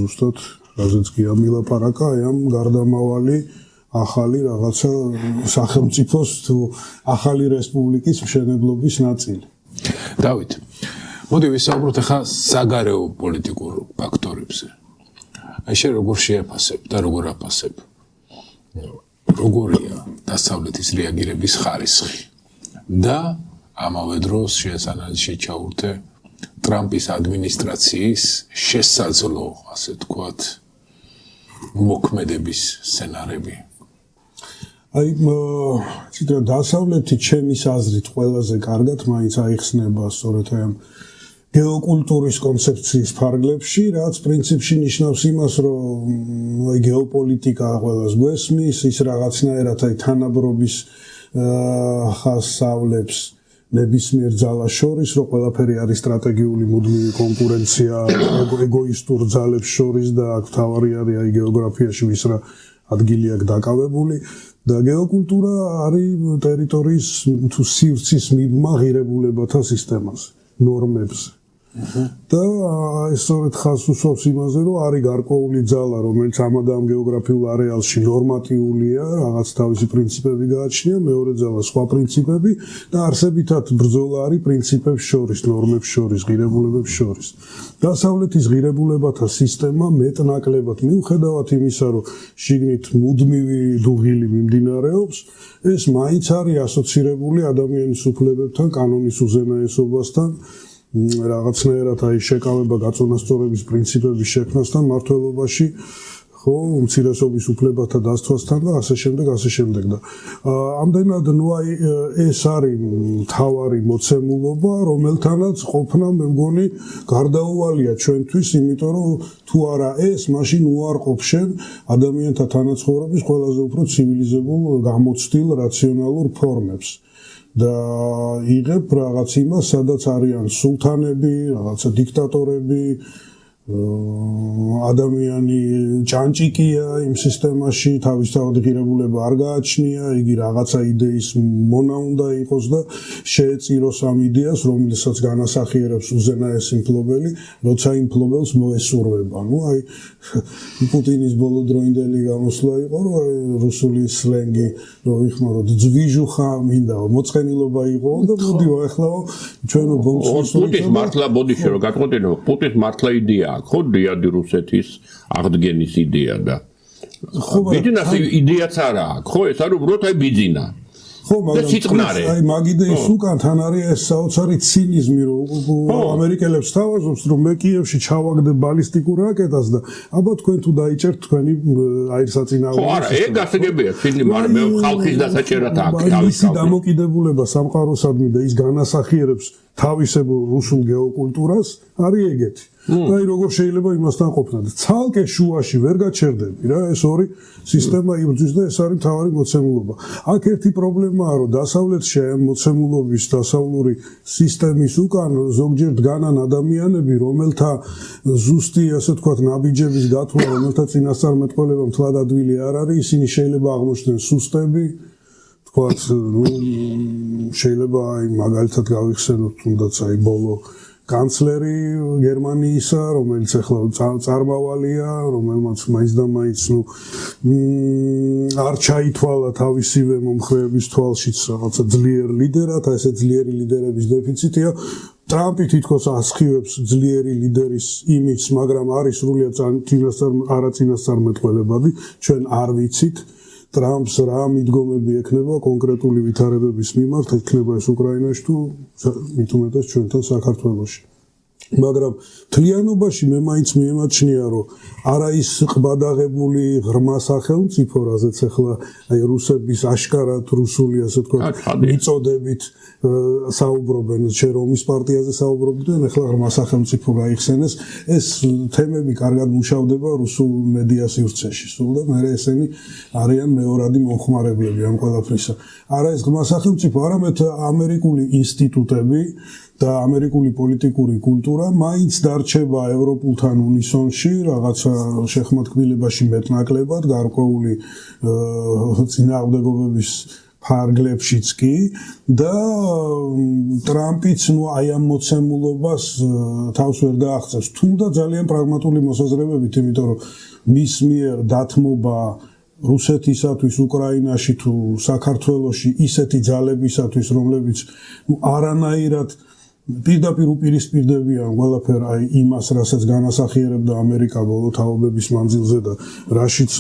ზუსტად რაზეც კი ამილაპარაკა აი ამ გარდამავალი ახალი რაღაცა სახელმწიფოს თუ ახალი რესპუბლიკის მშენებლობის ნაწილი. დავით, მოდი ვისაუბროთ ახლა საგარეო პოლიტიკურ ფაქტორებზე. აი შე როგორ შეაფასებ და როგორ აფასებ? როგორია დასავლეთის რეაგირების ხარისხი და ამავე დროს შესაძლოა ჩაურთე ტრამპის ადმინისტრაციის შესაძლო, ასე თქვათ, მოქმედების სცენარები. აი ციტა დასავლეთი ჩემის აზრით ყველაზე კარგად მაინც აიხსნება სწორედ ამ გეოკულტურის კონცეფციის ფარგლებში, რაც პრინციპში ნიშნავს იმას, რომ აი გეოპოლიტიკა ყველას გვესმის, ის რაღაცნაირად აი თანაბრობის ხასავლებს ნებისმიერ ძალას შორის, რომ ყველაფერი არის სტრატეგიული მუდმივი კონკურენცია ეგოისტურ ძალებს შორის და აქ თავარი არის აი გეოგრაფიაში ვის რა ადგილი აქვს დაკავებული და გეოკულტურა არის ტერიტორიის თუ სივრცის მიღმა ღირებულებათა სისტემაზე, ნორმებზე. და ეს სწორედ ხაზს უსვამს იმაზე, რომ არის გარკვეული ძალა, რომელიც ამ გეოგრაფიულ არეალში ნორმატიულია, რაღაც თავისი პრინციპები გააჩნია, მეორე ძალა სხვა პრინციპები და არსებითად ბრძოლა არის პრინციპებს შორის, ნორმებს შორის, ღირებულებებს შორის. დასავლეთის ღირებულებათა სისტემა მეტნაკლებად მიუხედავად იმისა, რომ შიგნით მუდმივი დუღილი მიმდინარეობს, ეს მაინც არის ასოცირებული ადამიანის უფლებებთან, კანონის უზენაესობასთან, რაღაცნაირად აი შეკავება გაწონასწორების პრინციპების შექმნასთან მართლობაში, ხო, უმცირესობის უფლებათა დასცვასთან და ასე შემდეგ და ამდენად ნუ აი ეს არის მთავარი მოცემულობა, რომელთანაც ყოფნა მე მგონი გარდაუვალია ჩვენთვის, იმიტომ რომ თუ არა ეს, მაშინ უარყოფ შენ ადამიანთა თანაცხოვრების ყველაზე უფრო ცივილიზებულ, გამოცდილ, რაციონალურ ფორმებს. და იღებ რაღაც იმას, სადაც არიან სულთანები, რაღაცა დიქტატორები, ადამიანი ჭანჭიკია იმ სისტემაში, თავისთავად ღირებულება არ გააჩნია, იგი რაღაცა იდეის მონა უნდა იყოს და შეეწიროს ამ იდეას, რომელსაც განასახიერებს უზენაესი მფლობელი, როცა იმ მფლობელს მოესურვება. ნუ აი პუტინის ბოლოდროინდელი გამოსვლა იყო, რომ რუსული სლენგი რო ვიხმაროთ, ძვიჟუხა მინდა, მოწყენილობა იყო და მოდიო ახლა ჩვენო ბომბს პუტინის მართლა ბოდიში რომ გატყოდინო, პუტინის მართლა იდეა ხო დიადი რუსეთის აღდგენის იდეა და ბიძინას იდეაც არა აქვს ხო ეს არის უბრალოდ აი ბიძინა ხო მაგრამ აი მაგიდეის უკან თან არის ეს საოცარი ცინიზმი რომ ამერიკელებს თავაზობს რომ მე კიევში ჩავაგდე ბალისტიკურ რაკეტას და აბა თქვენ თუ დაიჭერთ თქვენი აირსაწინააღმდეგო ხო არა ეგ გასაგებია ცინიზმი მაგრამ მე ხალხის დასაჭერად აქვს თავისი დამოკიდებულება სამყაროსადმი და ის განასახიერებს თავისებურ რუსულ გეოკულტურას არის ეგეთი აი როგორ შეიძლება იმასთან ყოფნა და ცალკე შუაში ვერ გაჩერდები რა ეს ორი სისტემა იბრძვის და ეს არის მთავარი მოცემულობა აქ ერთი პრობლემაა რომ დასავლეთში ამ მოცემულობის დასავლური სისტემის უკან ზოგჯერ დგანან ადამიანები რომელთა ზუსტი ასე ვთქვათ ნაბიჯების გათვლა რომელთა წინასწარმეტყველება მთლად ადვილი არ არის ისინი შეიძლება აღმოჩნდნენ სუსტები თქვათ შეიძლება აი მაგალითად გავიხსენოთ თუნდაც აი ბოლო კანცლერი გერმანიისა, რომელიც ახლა წარმავალია, რომელმაც მაინც და მაინც არ ჩაითვალა თავისივე მომხრეების თვალშიც რაღაცა ძლიერ ლიდერად, ესე ძლიერი ლიდერების დეფიციტია. ტრამპი თითქოს ასხივებს ძლიერი ლიდერის იმიჯს, მაგრამ არის სრულიად არაწინასწარმეტყველებადი, ჩვენ არ ვიცით. ტრამპს რა მიდგომები ექნება კონკრეტული ვითარებების მიმართ, ექნება ეს უკრაინაში თუ მით უმეტეს ჩვენთან საქართველოში. მაგრამ თლიანობაში მე მაინც მიემაჩნია, რომ არა ის ყბადაღებული ღრმა სახელმწიფო, რაზეც ახლა აი რუსების აშკარად რუსული ასე ვთქვათ მიწოდებით საუბრობენ, შერომის პარტიაზე საუბრობდნენ, ახლა ღრმა სახელმწიფო გაიხსენეს, ეს თემები კარგად მუშავდება რუსულ მედია სივრცეში სულ და მე ესენი არიან მეორადი მომხმარებლები ამ ყველაფრისა. არა ეს ღრმა სახელმწიფო, არამედ ამერიკული ინსტიტუტები და ამერიკული პოლიტიკური კულტურა მაინც დარჩება ევროპულთან უნისონში, რაღაცა შეხმატკბილებაში მეტნაკლებად, გარკვეული წინააღმდეგობების ფარგლებშიც კი და ტრამპიც აი ამ მოცემულობას თავს ვერ დააღწევს, თუნდაც ძალიან პრაგმატული მოსაზრებებით, იმიტომ რომ მის მიერ დათმობა რუსეთისათვის უკრაინაში თუ საქართველოში ისეთი ძალებისათვის, რომლებიც არანაირად პირდაპირ უპირისპირდებიან ყველაფერ აი იმას, რასაც განასახიერებდა ამერიკა ბოლო თაობების მანძილზე და რაშიც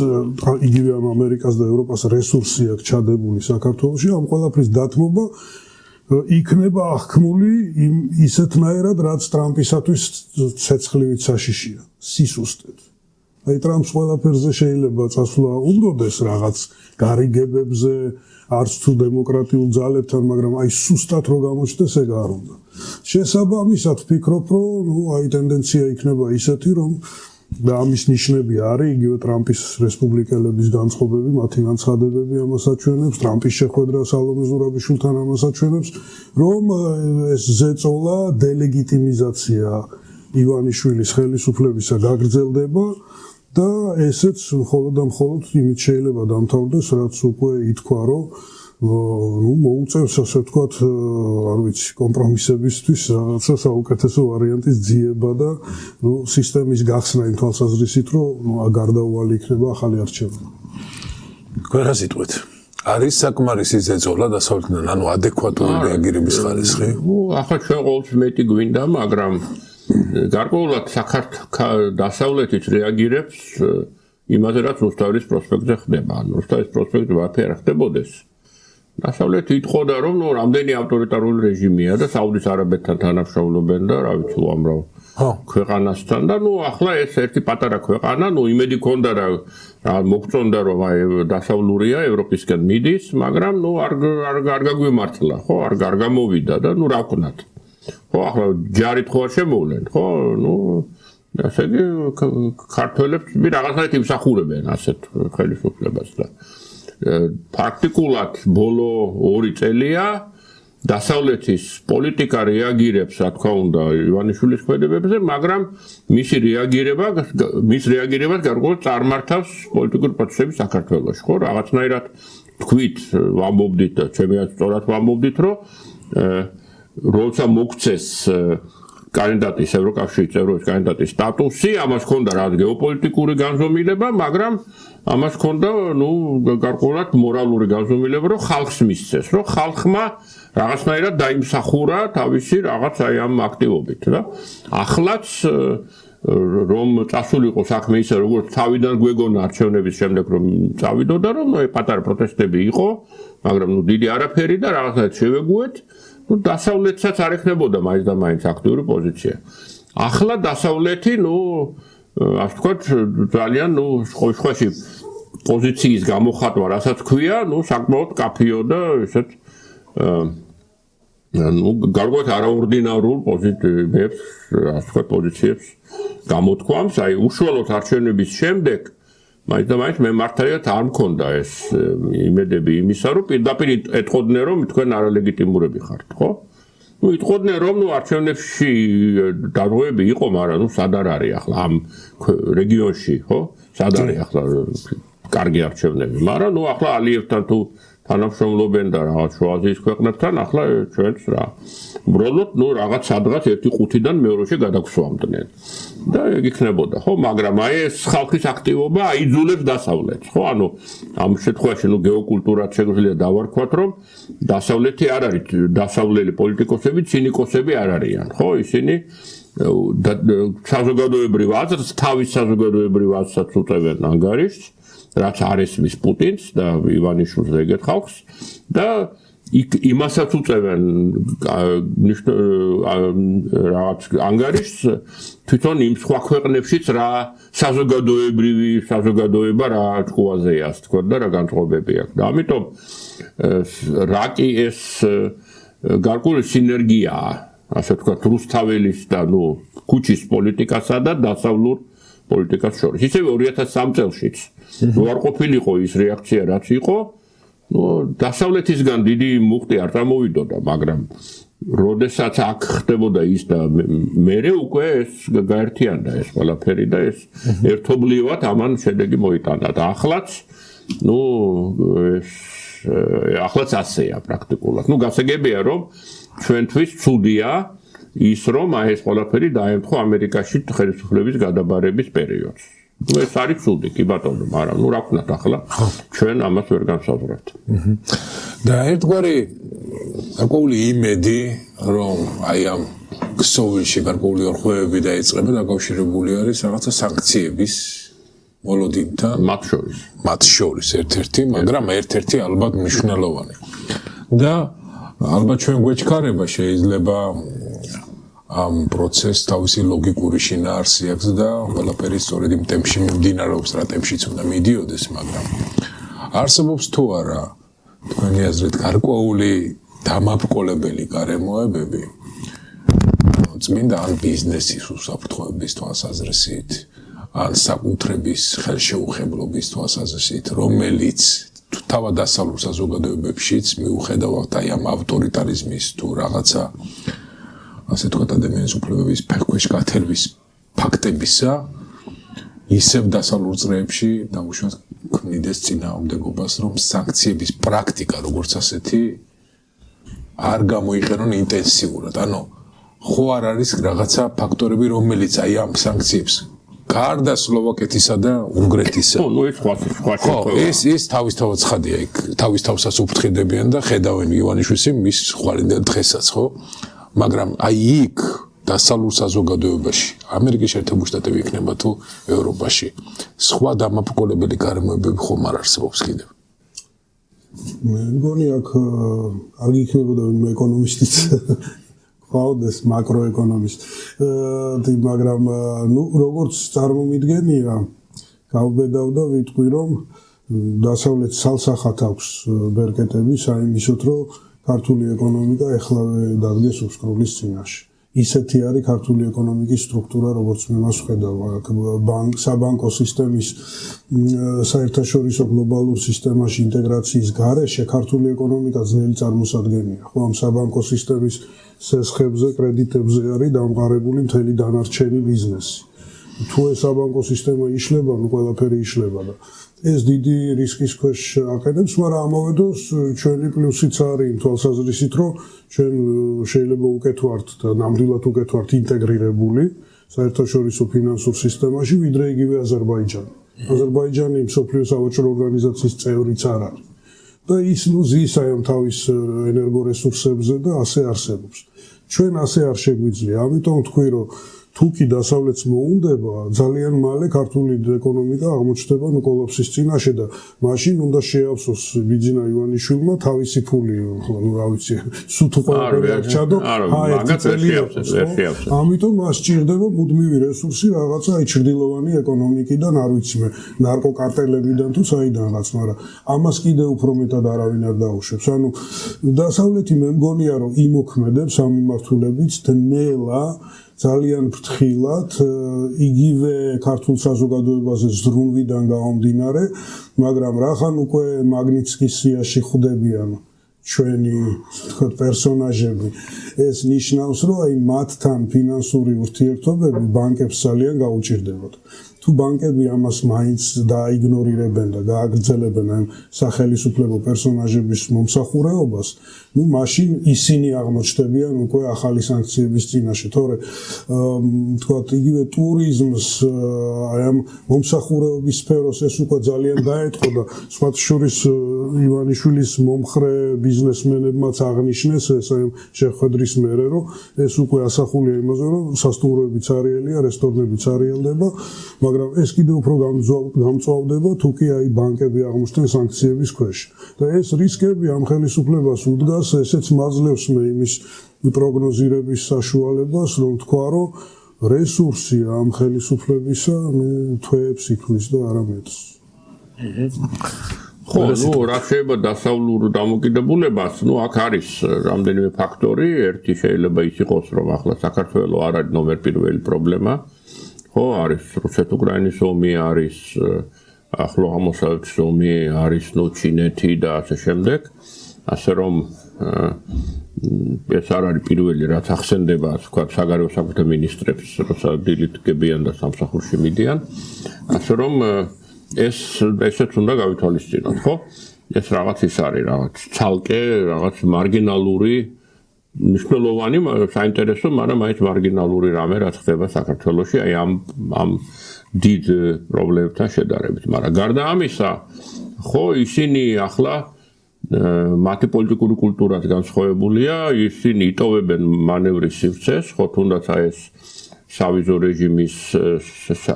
იგივე ამ ამერიკას და ევროპას რესურსი აქვს ჩადებული საქართველოში, ამ ყველაფრის დათმობა იქნება აღქმული ისეთნაირად, რაც ტრამპისათვის ცეცხლივით საშიშია, სისუსტედ. აი ტრამპს ყველაფერზე შეიძლება წასვლა უნდოდეს რაღაც გარიგებებზე, არც თუ დემოკრატიულ ძალებთან, მაგრამ აი სუსტად რო გამოჩნდეს ეგ არ უნდა. შესაბამისად ვფიქრობ, რომ აი ტენდენცია იქნება ისეთი, რომ და ამის ნიშნები არის იგივე ტრამპის რესპუბლიკელების განწყობები, მათი განცხადებები ამას აჩვენებს, ტრამპის შეხვედრა სალომე ზურაბიშვილთან ამას აჩვენებს, რომ ეს ზეწოლა დელეგიტიმიზაცია ივანიშვილის ხელისუფლებისა გაგრძელდება და ესეც მხოლოდ და მხოლოდ იმით შეიძლება დამთავრდეს, რაც უკვე ითქვა, რომ ну მოუწევს ასე ვთქვათ, არ ვიცი, კომპრომისებისთვის რაღაცა საუკეთესო ვარიანტის ძიება და ну სისტემის გახსნა იმ თვალსაზრისით, რომ გარდაუვალი იქნება ახალი არჩევანი. რა სიტყვით? არის საკმარისი ზეწოლა დასავლეთიდან, ანუ ადეკვატური რეაგირების ხარისხი? ახლა ჩვენ ყოველთვის მეტი გვინდა, მაგრამ გარკვეულად დასავლეთით რეაგირებს იმაზე, რაც რუსთავის პროსპექტზე ხდება. ანუ რუსთავის პროსპექტზე ვაფერ არ ხდებოდეს. დასავლეთი იტყოდა, რომ რამდენი ავტორიტარული რეჟიმია და საუდის არაბეთთან თანამშრომლობენ და რა ვიცი, უამრავ ქვეყანასთან და ახლა ეს ერთი პატარა ქვეყანა, იმედი ქონდა რა მოგწონდა რომ დასავლურია, ევროპისკენ მიდის, მაგრამ არ გაგვიმართლა, ხო, არ გამოვიდა და რა ვქნათ. ხო, ახლა ჯარით ხო არ შემოვლენ, ხო, ასე იგი ქართველებს რაღაცნაირად იმსახურებენ ასეთ ხელისუფლებას და პრაქტიკულად ბოლო 2 წელია დასავლეთის პოლიტიკა რეაგირებს, რა თქმა უნდა, ივანიშვილის ქმედებებზე, მაგრამ მის რეაგირებას გარკვეულად წარმართავს პოლიტიკური პროცესები საქართველოში, ხო, რაღაცნაირად თქვით, ვამბობდით და ჩემი სწორად ვამბობდით, რომ როცა მოგცეს კანდიდატის ევროკავშირის წევრობის კანდიდატის სტატუსი, ამას ჰქონდა რა გეოპოლიტიკური განზომილება, მაგრამ ამას ჰქონდა, გარკვეულად მორალური განზომილება, რომ ხალხს მისცეს, რომ ხალხმა რაღაცნაირად დაიმსახურა თავისი რაღაც ამ აქტივობით და ახლაც რომ წასულიყო საქმე ისე, როგორც თავიდან გვეგონა არჩევნების შემდეგ რომ წავიდოდა, რომ პატარა პროტესტები იყო, მაგრამ დიდი არაფერი და რაღაცნაირად შევეგუეთ. დასავლეთსაც არ ეხნებოდა მაინც და მაინც აქტიური პოზიცია. ახლა დასავლეთი, ასე ვთქვათ, ძალიან სხვაში პოზიციის გამოხატვა, რასაც ქვია, საკმაოდ კაფეო და ესეთ გარკვეულად არაორდინარულ პოზიციებს, ასე ვთქვათ, პოზიციებს გამოთქვამს, აი უშუალოდ არჩევნების შემდეგ მაინც და მაინც მე მართალია არ მქონდა ეს იმედები იმისა, რომ პირდაპირ ეტყოდნენ, რომ თქვენ არალეგიტიმურები ხართ, ხო? იტყოდნენ, რომ არჩევნებში დარღვევები იყო, მაგრამ სად არ არის ახლა ამ რეგიონში, ხო? სად არის ახლა კარგი არჩევნები, მაგრამ ახლა ალიევთან თუ თანამშრომლობენ და რაღაც შუა აზიის ქვეყნებთან, ახლა ჩვენც რა. უბრალოდ რაღაც სადღაც 1/5-დან მეორეში გადაგსვამდნენ. და ეგ იქნებოდა, ხო, მაგრამ აი ეს ხალხის აქტივობა აიძულებს დასავლეთს, ხო? ანუ ამ შემთხვევაში გეოკულტურად შეგვიძლია დავარქვათ, რომ დასავლეთი არ არის, დასავლელი პოლიტიკოსები, ცინიკოსები არ არიან, ხო? ისინი საზოგადოებრივ აზრს, თავის საზოგადოებრივ აზრსაც უწევენ ანგარიშს, რაც არ ესმის პუტინს და ივანიშვილს და ეგეთ ხალხს და იმასაც უწევენ რაღაც ანგარიშს თვითონ იმ სხვა ქვეყნებშიც რა საზოგადოება რა ჭკუაზეა, ასე თქვა და რა განწყობები აქვს. და ამიტომ რა კი ეს გარკვეული სინერგიაა, ასე თქვა, რუსთაველის და ქუჩის პოლიტიკასა და დასავლურ პოლიტიკას შორის. ისევე 2003 წელშიც არ ყოფილიყო ის რეაქცია, რაც იყო, დასავლეთისგან დიდი მუხტი არ წარმოვიდოდა, მაგრამ როდესაც აქ ხდებოდა ის და მერე უკვე ეს გაერთიანდა ეს ყველაფერი და ეს ერთობლივად ამან შედეგი მოიტანა და ახლაც ახლაც ასეა პრაქტიკულად. გასაგებია, რომ ჩვენთვის ცუდია ის, რომ ეს ყველაფერი დაემთხვა ამერიკაში ხელისუფლების გადაბარების პერიოდს. ეს არის ცუდი, კი ბატონო, მაგრამ რა ვქნათ ახლა ჩვენ ამას ვერ განსაზღვრავთ. და ერთგვარი გარკვეული იმედი, რომ აი ამ ქსოვილში გარკვეული ორხვევები დაიწყება დაკავშირებული არის რაღაცა სანქციების მოლოდინთან, მათ შორის ერთ-ერთი, მაგრამ ერთ-ერთი ალბათ მნიშვნელოვანი. და ალბათ ჩვენ გვეჩქარება შეიძლება ამ პროცესს თავისი ლოგიკური შინაარსი აქვს და ყველაფერი სწორედ იმ ტემპში მიმდინარეობს, რა ტემპშიც უნდა მიდიოდეს, მაგრამ არსებობს თუ არა თქვენი აზრით გარკვეული დამაბკოლებელი გარემოებები წმინდა ან ბიზნესის უსაფრთხოების თვალსაზრისით, ან საკუთრების ხელშეუხებლობის თვალსაზრისით, რომელიც თავად დასავლურ საზოგადოებებშიც მიუხედავად აი ამ ავტორიტარიზმის თუ რაღაცა ასე თქვათ ადამიანის უფლებების ფეხქვეშ გათერვის ფაქტებისა, ისევ დასავლურ წრეებში დაუშვათ ქმნიდეს წინააღმდეგობას, რომ სანქციების პრაქტიკა როგორც ასეთი არ გამოიყენონ ინტენსიურად. ანუ ხო არ არის რაღაცა ფაქტორები, რომელიც აი ამ სანქციებს გარდა სლოვაკეთისა და უნგრეთისა. ნუ ეს ხო, ეს თავისთავად ცხადია, იქ თავისთავსაც უფრთხილდებიან და ხედავენ ივანიშვილის მის ხვალინდელ დღესაც, ხო? მაგრამ აი იქ დასავლურ საზოგადოებაში, ამერიკის შეერთებული შტატები იქნება თუ ევროპაში, სხვა დამაფუძნებელი გარემოებები ხომ არ არსებობს კიდევ. მე მგონი აქ არ იქნებოდა ვინმე ეკონომისტიც ყავდეს მაკროეკონომისტი, მაგრამ ნუ როგორც წარმომიდგენია, გავბედავ და ვიტყვი, რომ დასავლეთ სალსახად აქვს ბერკეტები საიმისოთ, რომ ქართული ეკონომიკა ეხლავე დადგეს უსკროლის წინაშე. ისეთი არის ქართული ეკონომიკის სტრუქტურა, როგორც მე მას ვხედავ, საბანკო სისტემის საერთაშორისო გლობალურ სისტემაში ინტეგრაციის გარეშე ქართული ეკონომიკა ძნელი წარმოსადგენია. ხო, ამ საბანკო სისტემის სესხებზე, კრედიტებზე არის დამყარებული მთელი დანარჩენი ბიზნესი. თუ ეს საბანკო სისტემა იშლება, ნუ ყველაფერი იშლება და ეს დიდი რისკის ქვეშ აყენებს, მაგრამ ამავე დროს ჩვენი პლუსიც არის იმ თვალსაზრისით, რომ ჩვენ შეიძლება უკეთ ვართ და ნამდვილად უკეთ ვართ ინტეგრირებული საერთაშორისო ფინანსურ სისტემაში, ვიდრე იგივე აზერბაიჯანი. აზერბაიჯანი მსოფლიო სავაჭრო ორგანიზაციის წევრიც არ არის. და ის ნუ ზის აი ამ თავის ენერგორესურსებზე და ასე არსებობს. ჩვენ ასე არ შეგვიძლია, ამიტომ ვთქვი, რომ თუკი დასავლეთს მოუნდება, ძალიან მალე ქართული ეკონომიკა აღმოჩნდება ნუ კოლაფსის წინაშე და მაშინ უნდა შეავსოს ბიძინა ივანიშვილმა თავისი ფული, ნუ რა ვიცი, სუთუ ყველაფერი არ ჩადო, ამიტომ მას სჭირდება მუდმივი რესურსი რაღაცა აი ჩრდილოვანი ეკონომიკიდან, არ ვიცი მე, ნარკოკარტელებიდან თუ საიდანღაც, მაგრამ ამას კიდე უფრო მეტად არავინ არ დაუშვებს. ანუ დასავლეთი მე მგონია, რომ იმოქმედებს ამ მიმართულებით ნელა ძალიან ფრთხილად, იგივე ქართულ საზოგადოებაზე ზრუნვიდან გამომდინარე, მაგრამ რახან უკვე მაგნიტსკის სიაში ხვდებიან ჩვენი თქვათ პერსონაჟები, ეს ნიშნავს, რომ აი მათთან ფინანსური ურთიერთობები ბანკებს ძალიან გაუჭირდებოდა. თუ ბანკები ამას მაინც დაიგნორირებენ და გააგრძელებენ ამ სახელისუფლებო პერსონაჟების მომსახურეობას, ნუ მაშინ ისინი აღმოჩნდებიან უკვე ახალი სანქციების წინაშე. თორე თქვათ იგივე ტურიზმს, აი ამ მომსახურეობის სფეროს ეს უკვე ძალიან დაეთყო და სხვათა შორის ივანიშვილის მომხრე ბიზნესმენებმაც აღნიშნეს ეს აი შეხვედრის მერე, რომ ეს უკვე ასახულია იმაზე, რომ სასტუმროებიც არიელია, რესტორნებიც არიელდება, მაგრამ ეს კიდევ უფრო გამწვავდება, თუ კი აი ბანკები აღმოჩნდნენ სანქციების ქვეშ. და ეს რისკები ამ ხელისუფლებას უდგას, ესეც მაძლევს მე იმის პროგნოზირების საშუალებას, რომ თქვა, რომ რესურსი ამ ხელისუფლებისა, ნუ თვეებს ითვლის და არა მეტს. ხო, ნუ რა შეიძლება დასავლურ დამოკიდებულებას, ნუ აქ არის რამდენიმე ფაქტორი, ერთი შეიძლება ის იყოს, რომ ახლა საქართველოს არ არის ნომერ პირველი პრობლემა. ხო, არის რუსეთ-უკრაინის ომი, არის ახლო აღმოსავლეთის ომი, არის ნუ ჩინეთი და ასე შემდეგ. ასე რომ ეს არ არის პირველი, რაც ახსენდება, თქვა, საგარეო საქმეთა მინისტრებს, როცა დილით გებიან და სამსახურში მიდიან. ასე რომ ესეც უნდა გავითვალისწინოთ, ხო? ეს რაღაც ის არის, რაღაც ცალკე, რაღაც მარგინალური მნიშვნელოვანი, საინტერესო, მაგრამ მაინც მარგინალური რამე, რაც ხდება საქართველოში, აი ამ დიდ პრობლემებთან შედარებით. მაგრამ გარდა ამისა, ხო, ისინი ახლა მათი პოლიტიკური კულტურაც განსხვავებულია, ისინი იტოვებენ მანევრის სივრცეს, ხო, თუნდაც აი ეს სავიზო რეჟიმის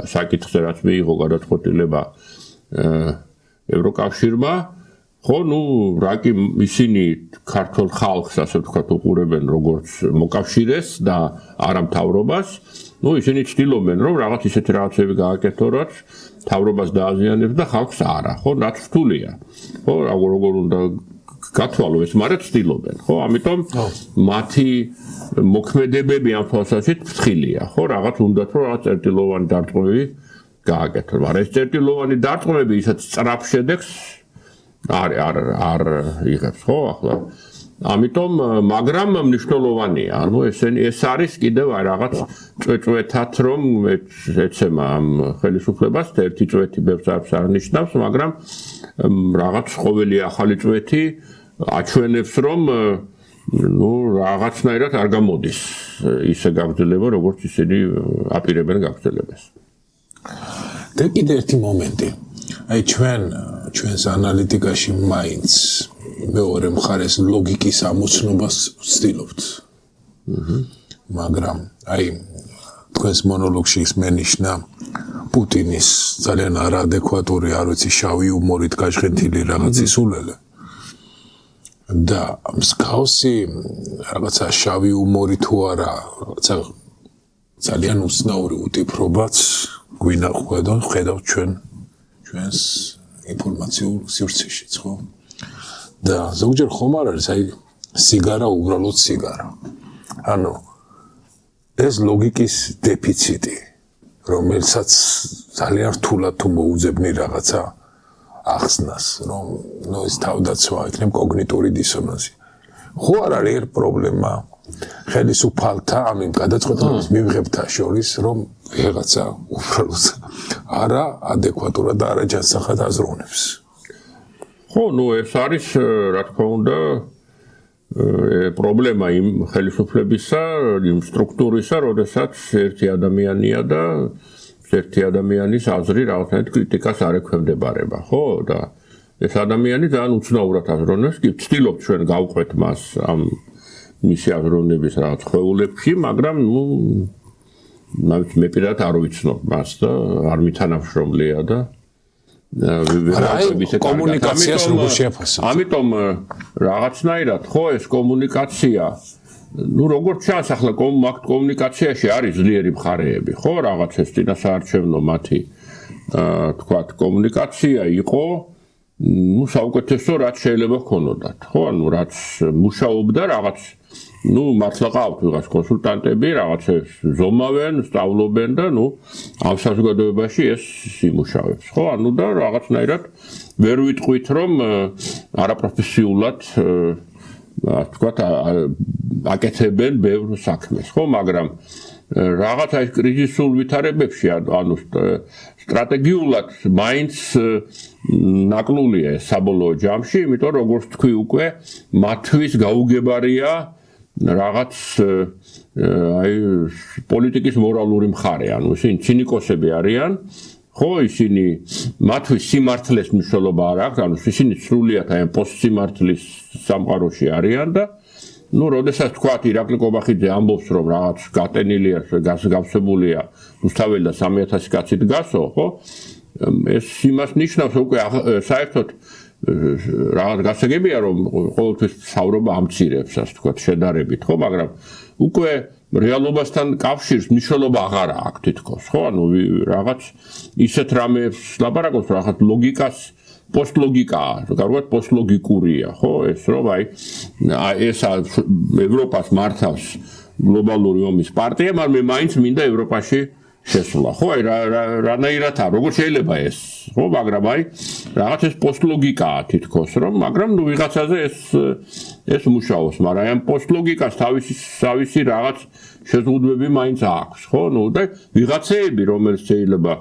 საკითხზე, რაც მიიღო გადაწყვეტილება ევროკავშირმა, ხო, ნუ რაკი ისინი ქართულ ხალხს, ასე ვთქვათ, უყურებენ როგორც მოკავშირეს და არა მთავრობას, ნუ ისინი ცდილობენ, რომ რაღაც ისეთი რაღაცები გააკეთონ, რაც მთავრობას დააზიანებს და ხალხს არა, ხო, რაც რთულია. ხო, როგორ უნდა გათვალო ეს, მაგრამ ცდილობენ, ხო, ამიტომ მათი მოქმედებები ამ თვალსაზრისით ფრთხილია, ხო, რაღაც უნდათ, რომ რაღაც წერტილოვანი დარტყმები გააკეთონ, მაგრამ ეს წერტილოვანი დარტყმები ისაც სწრაფ შედეგს არ იღებს, ხო, ახლა ამიტომ მაგრამ მნიშვნელოვანია ანუ ეს არის კიდევ რაღაც წვეთად რომ ეცემა ამ ხელისუფლებას ერთი წვეთი ბევრს არ ნიშნავს მაგრამ რაღაც ყოველი ახალი წვეთი აჩვენებს რომ რაღაცნაირად არ გამოდის ისე გაგრძელება როგორც ისინი აპირებენ გაგრძელებას და კიდევ ერთი მომენტი აი ჩვენს ანალიტიკაში მაინც მეორე მხარეს ლოგიკის ამოცნობას ვცდილობთ. მაგრამ აი თქვენს მონოლოგში ის მენიშნა პუტინის ძალიან არაადეკვატური, არ ვიცი, შავი იუმორით გაჟღენთილი რაღაც ისულელე. და მსგავსი რაღაცა შავი იუმორი თუ არა, რაღაცა ძალიან უცნაური უტიფრობაც ხედავთ ჩვენს ინფორმაციულ სივრცეშიც, ხო? და ზოგჯერ ხომ არ არის აი სიგარა უბრალოდ სიგარა. ანუ ეს ლოგიკის დეფიციტი, რომელსაც ძალიან რთულად თუ მოუძებნი რაღაცა ახსნას, რომ ეს თავდაცვა იქნებ კოგნიტური დისონანსი. ხო არ არის პრობლემა ხელისუფალთა ამ გადაწყვეტილების მიღებთა შორის, რომ რაღაცა უბრალოდ არა ადეკვატურად და არა ჯანსაღად აზროვნებს. ხო, ეს არის, რა თქმა უნდა, პრობლემა იმ ხელისუფლებისა, იმ სტრუქტურისა, როდესაც ერთი ადამიანია და ერთი ადამიანის აზრი რაღაცნაირად კრიტიკას არ ექვემდებარება, ხო? და ეს ადამიანი ძალიან უცნაურად აზროვნებს, კი ვცდილობთ ჩვენ გავყვეთ მას ამ მისი აზროვნების რაღაც ხვეულებში, მაგრამ მე პირადად არ ვიცნობ მას და არ მითანამშრომლია და კომუნიკაციას როგორ შეაფასებთ? ამიტომ რაღაცნაირად ხო ეს კომუნიკაცია როგორც ჩანს ახლა კომუნიკაციაში არის ძლიერი მხარეები, ხო, რაღაც ეს წინასაარჩევნო მათი თქვათ კომუნიკაცია იყო საუკეთესო რაც შეიძლება ჰქონოდათ, ხო, ანუ რაც მუშაობდა რაღაც მართლა ყავთ ვიღაც კონსულტანტები, რაღაცებს ზომავენ, სწავლობენ და ამ საზოგადოებაში ეს იმუშავებს, ხო, ანუ და რაღაცნაირად ვერ ვიტყვით რომ არაპროფესიულად თქვათ აკეთებენ ბევრ საქმეს, ხო, მაგრამ რაღაცა ის კრიზისულ ვითარებებში, ანუ სტრატეგიულად მაინც ნაკლულია საბოლოო ჯამში, იმიტომ როგორც თქვი უკვე მათთვის გაუგებარია რაღაც აი პოლიტიკის მორალური მხარე, ანუ ისინი ცინიკოსები არიან, ხო, ისინი მათთვის სიმართლეს მნიშვნელობა არ აქვს, ანუ ისინი სრულიად აი პოსტსიმართლის სამყაროში არიან და როდესაც თქვათ ირაკლი კობახიძე ამბობს რომ რაღაც გატენილია, გავსებულია რუსთაველი და 3000 კაცი დგასო, ხო? ეს იმას ნიშნავს უკვე საერთოდ რაღაც გასაგებია რომ ყოველთვის საუბრობა ამცირებს, ასე თქვათ, შედარებით, ხო, მაგრამ უკვე რეალობასთან კავშირს მნიშვნელობა აღარ აქვს თითქოს, ხო? ანუ რაღაც ისეთ რამეებს ლაპარაკობს, რაღაც ლოგიკას პოსტლოგიკაა, გარკვეულად პოსტლოგიკურია, ხო? ეს რომ აი ეს ევროპას მართავს გლობალური ომის პარტია, მაგრამ მე მაინც მინდა ევროპაში შესვლა, ხო? აი რანაირად როგორ შეიძლება ეს, ხო? მაგრამ აი რაღაც ეს პოსტლოგიკაა თითქოს, რომ მაგრამ ვიღაცაზე ეს მუშაობს, მაგრამ აი ამ პოსტლოგიკას თავისი რაღაც შეზღუდვები მაინც აქვს, ხო? და ვიღაცეები, რომელიც შეიძლება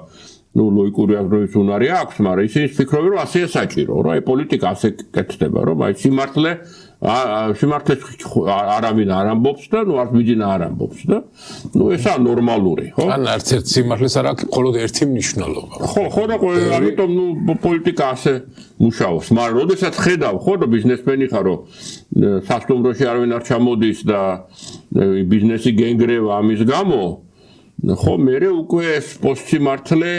ლოიკური აზრობის უნარი აქვს, მაგრამ ისინი ფიქრობენ, რომ ასე საჭირო, რომ აი პოლიტიკა ასე კეთდება, რომ აი სიმართლეს არავინ არ ამბობს და არც მიჯინა არ ამბობს და ესაა ნორმალური, ხო? ან არც ერთ სიმართლეს არ აქვს, მხოლოდ ერთი მნიშვნელობა. ხო, და ამიტომ პოლიტიკა ასე მუშაობს, მაგრამ როდესაც ხედავ, ხო, და ბიზნესმენი ხარ, რომ სასტუმროში არავინ არ ჩამოდის და ბიზნესი გენგრევა ამის გამო ხო, მე უკვე ეს პოსტსიმართლე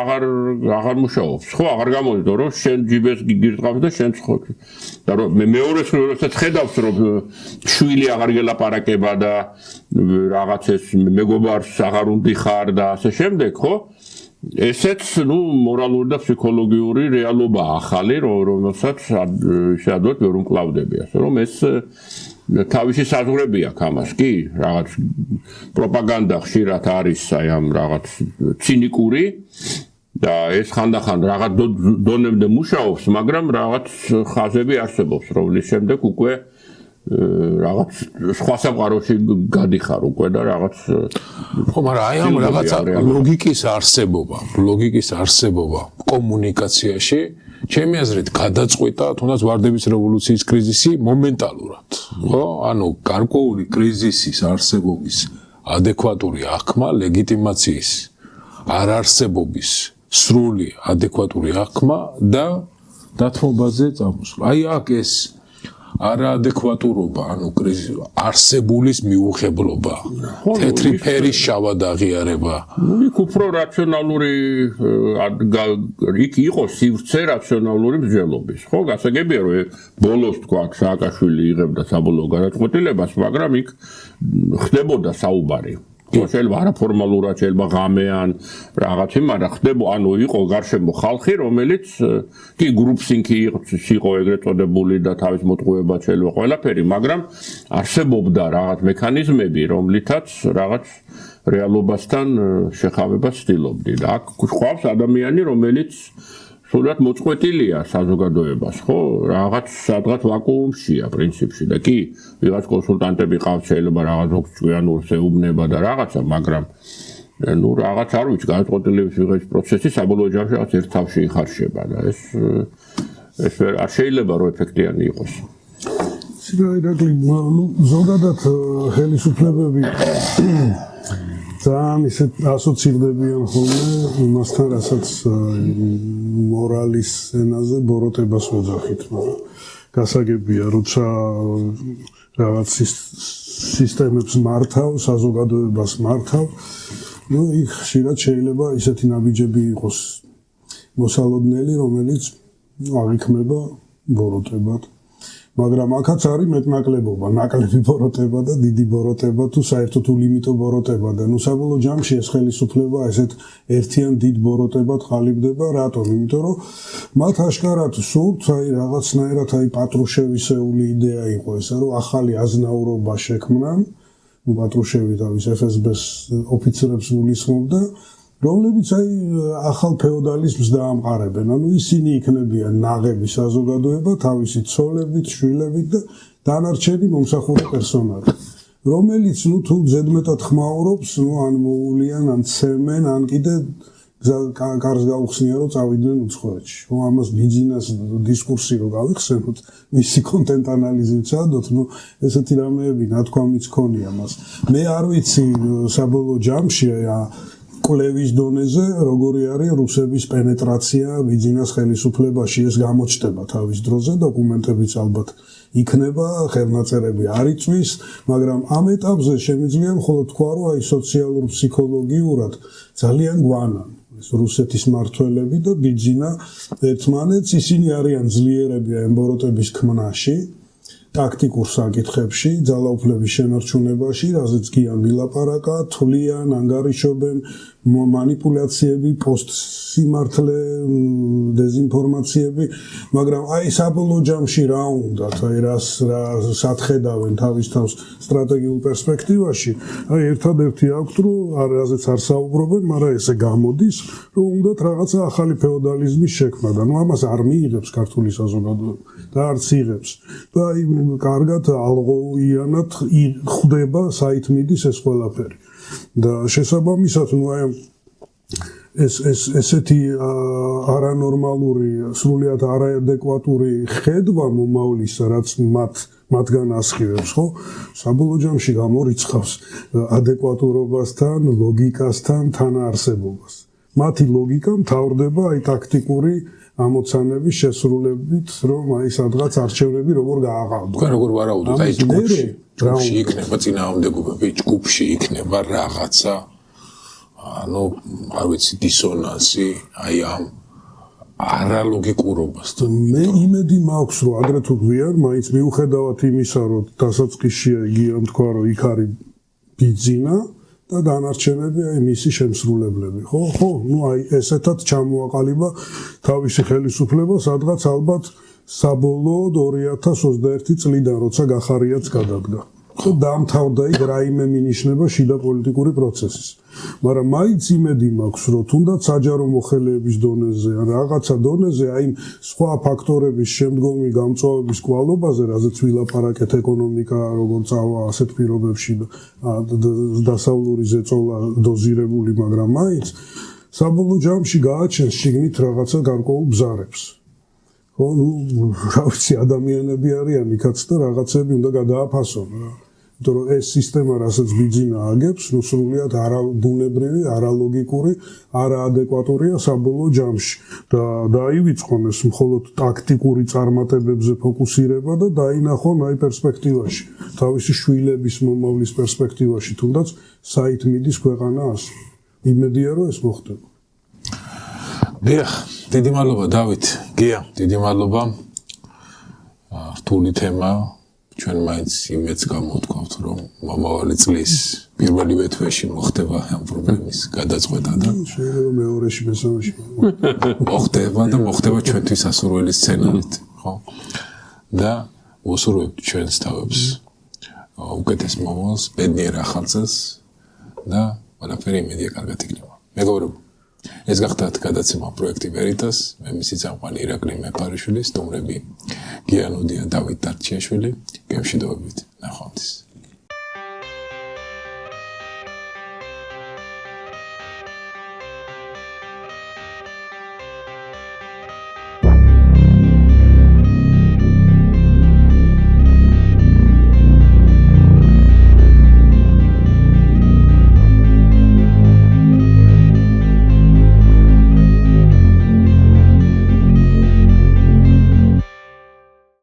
აღარ მუშაობს. ხო, აღარ გამოდის, რომ შენ ჯიბეს გირწყავს და შენ ხო. და რომ მეორეს როდესაც ხედავს, რომ შვილი აღარ გელაპარაკება და რაღაც ეს მეგობარს აღარ უნდიხარ და ასე შემდეგ, ხო? ესეც, მორალური და ფსიქოლოგიური რეალობა ახალი, რომელსაც შეადვათ ვერ უმკლავდები, ასე რომ ეს თავისი საზღვრები აქვს ამას, კი, რაღაც პროპაგანდა ხშირად არის აი ამ რაღაც ცინიკური და ეს ხანდახან რაღაც დონემდე მუშაობს, მაგრამ რაღაც ხაზები არსებობს, რომლის შემდეგ უკვე რაღაც სხვა სამყაროში გადიხარ უკვე და რაღაც ხო, მაგრამ აი ამ რაღაცა ლოგიკის არსებობა კომუნიკაციაში ჩემი აზრით გადაწყვეტა თუნდაც ვარდების რევოლუციის კრიზისი მომენტალურად, ხო? ანუ გარკვეული კრიზისის არსებობის ადეკვატური აღქმა, ლეგიტიმაციის არარსებობის სრული ადეკვატური აღქმა და დათმობაზე წამოსვლა. აი აქ ეს არაადეკვატურობა, ანუ არსებულის მიუღებლობა, თეთრი ფერის შავად აღიარება. იქ უფრო რაციონალური იქ იყო სივრცე რაციონალური მსჯელობის. ხო, გასაგებია რომ ბოლოს თქვა სააკაშვილი იღებდა საბოლოო გადაწყვეტილებას, მაგრამ იქ ხდებოდა საუბარი. შეიძლება არაფორმალურად, შეიძლება ღამეან რაღაცი, მაგრამ ხდება, ანუ იყო გარშემო ხალხი, რომელიც კი გრუპსინგი იყო ეგრეთ წოდებული და თავის მოტყუება შეიძლება ყველაფერი, მაგრამ არსებობდა რაღაც მექანიზმები, რომლითაც რაღაც რეალობასთან შეხავებას ცდილობდი და აქ გვყავს ადამიანი, რომელიც სულად მოწყვეტილია საზოგადოებას, ხო? რაღაც სადღაც ვაკუუმშია პრინციპში და კი, ვიღაც კონსულტანტები ყავს, შეიძლება რაღაც ჭკვიანურს ეუბნება და რაღაცა, მაგრამ ნუ რაღაც არ ვიცი, გადაწყვეტილების მიღების პროცესი საბოლოო ჯამში რაღაც ერთ თავში იხარშება და ეს არ შეიძლება რომ ეფექტიანი იყოს. სიგაირაკლი, ზოგადად ხელისუფლებები ძალიან ისე ასოცირდებიან ხოლმე იმასთან, რასაც მორალის ენაზე ბოროტებას ვეძახით, მაგრამ გასაგებია, როცა რაღაც სისტემებს მართავ, საზოგადოებას მართავ, ნუ იქ ხშირად შეიძლება ისეთი ნაბიჯები იყოს მოსალოდნელი, რომელიც აღიქმება ბოროტებად. მაგრამ აქაც არის მეტნაკლებობა, ნაკლები ბოროტება და დიდი ბოროტება თუ საერთოდ ულიმიტო ბოროტება და ნუ საბოლოო ჯამში ეს ხელისუფლება ესეთ ერთიან დიდ ბოროტებად ყალიბდება, რატომ? იმიტომ რომ მათ აშკარად სურთ აი რაღაცნაირად აი პატრუშევისეული იდეა იყო ესა, რომ ახალი აზნაურობა შექმნან, ნუ პატრუშევი თავის FSB-ს ოფიცრებს გულისხმობდა, რომლებიც აი ახალ ფეოდალიზმს დაამყარებენ. ანუ ისინი იქნებიან ნაღები საზოგადოება თავისი ცოლებით, შვილებით და დანარჩენი მომსახურე პერსონალი, რომელიც ნუ თუ ზედმეტად ხმაურობს, ნუ ან მოულიან, ან ცემენ, ან კიდე კარს გაუხსნიან, რომ წავიდნენ უცხოეთში. ხო, ამას ბიძინას დისკურსი რო გავიხსენოთ, მისი კონტენტ ანალიზი ვცადოთ, ნუ ესეთი რამეები ნათქვამიც ქონია მას. მე არ ვიცი საბოლოო ჯამში კვლევის დონეზე როგორი არის რუსების პენეტრაცია ბიძინას ხელისუფლებაში, ეს გამოჩნდება თავის დროზე, დოკუმენტებიც ალბათ იქნება, ხელნაწერები არ იწვის, მაგრამ ამ ეტაპზე შემიძლია მხოლოდ თქვა, რომ აი სოციალურ ფსიქოლოგიურად ძალიან გვანან ეს რუსეთის მმართველები და ბიძინა ერთმანეთს, ისინი არიან ძლიერები ემბოროტების ქმნაში, ტაქტიკურ საკითხებში, ძალაუფლების შენარჩუნებაში, რაზეც გია მილაპარაკა, თვლიან, ანგარიშობენ, манипуляციები, პოსტსიმართლე, დეზინფორმაციები, მაგრამ აი საბოლოო ჯამში რა უნდათ, აი რას სათხედავენ თავის თავს სტრატეგიულ პერსპექტივაში, აი ერთადერთი აქვთ, რომ რაზეც არ საუბრობენ, მაგრამ ესე გამოდის, რომ უნდათ რაღაცა ახალი ფეოდალიზმის შექმნა და ნუ ამას არ მიიღებს ქართული საზოგადოება და არც იღებს. და აი კარგად ალღოიანად ხვდება საით მიდის ეს ყველაფერი. და შესაბამისად, ნუ აი ესეთი არანორმალური, სრულიად არაადეკვატური ხედვა მომავლისა, რაც მათგან ასხივებს, ხო? საბოლოო ჯამში გამორიცხავს ადეკვატურობასთან, ლოგიკასთან თანაარსებობას. მათი ლოგიკა მთავრდება აი ტაქტიკური ამოცანების შესრულებით, რომ აი სადღაც არჩევნები როგორ გააყალბო. თქვენ როგორ ვარაუდობთ, აი ჯგუფში იქნება წინააღმდეგობები, ჯგუფში იქნება რაღაცა, ანუ არ ვიცი, დისონანსი, აი ამ არალოგიკურობასთან. მე იმედი მაქვს, რომ ადრე თუ გვიან, მაინც მიუხედავად იმისა, რომ დასაწყისშია იგი ამ თქვა, რომ იქ არის ბიძინა და დანარჩენები აი მისი შემსრულებლები, ხო? ხო, ნუ აი ესეთად ჩამოაყალიბა თავისი ხელისუფლება, სადღაც ალბათ საბოლოოდ 2021 წლიდან, როცა გახარიაც გადადგა. და დაამთავრდა იქ რაიმე მინიშნება შიდა პოლიტიკური პროცესის. მაგრამ მაინც იმედი მაქვს, რომ თუნდაც საჯარო მოხელეების დონეზე ან რაღაცა დონეზე აი სხვა ფაქტორების შემდგომი გამწვავების კვალობაზე, რაზეც ვილაპარაკეთ ეკონომიკა, როგორ წავა ასეთ პირობებში დასავლური ზეწოლა დოზირებული, მაგრამ მაინც საბოლოო ჯამში გააჩენს შიგნით რაღაცა გარკვეულ ბზარებს. ხო, რა ვიცი, ადამიანები არიან იქაც და რაღაცები უნდა გადააფასონ რა. იმიტომ რომ ეს სისტემა, რასაც ბიძინა აგებს, სრულიად არაბუნებრივი, არალოგიკური, არაადეკვატურია საბოლოო ჯამში. და დაივიწყონ ეს მხოლოდ ტაქტიკური წარმატებებზე ფოკუსირება და დაინახონ აი პერსპექტივაში, თავისი შვილების მომავლის პერსპექტივაში, თუნდაც საით მიდის ქვეყანა ასე. იმედია რომ ეს მოხდება. დიახ, დიდი მადლობა დავით, გია, დიდი მადლობა. რთული თემა, ჩვენ მაინც იმედს გამოვთქვავთ, რომ მომავალი წლის პირველივე თვეში მოხდება ამ პრობლემის გადაწყვეტა და შეიძლება მეორეში, მესამეში მოხდება ჩვენთვის ასურველი სცენარით, ხო? და უსურვებთ ჩვენს თავებს უკეთეს მომავალს, ბედნიერ ახალ წელს და ყველაფერი იმედია კარგად იქნება. მეგობრებო, ეს გახდათ გადაცემა პროექტი ვერიტას, მე მისი წამყვანი ირაკლი მეფარიშვილი, სტუმრები გიანოდია დავით დარჩიაშვილი, გემშვიდობებით, ნახვამდის.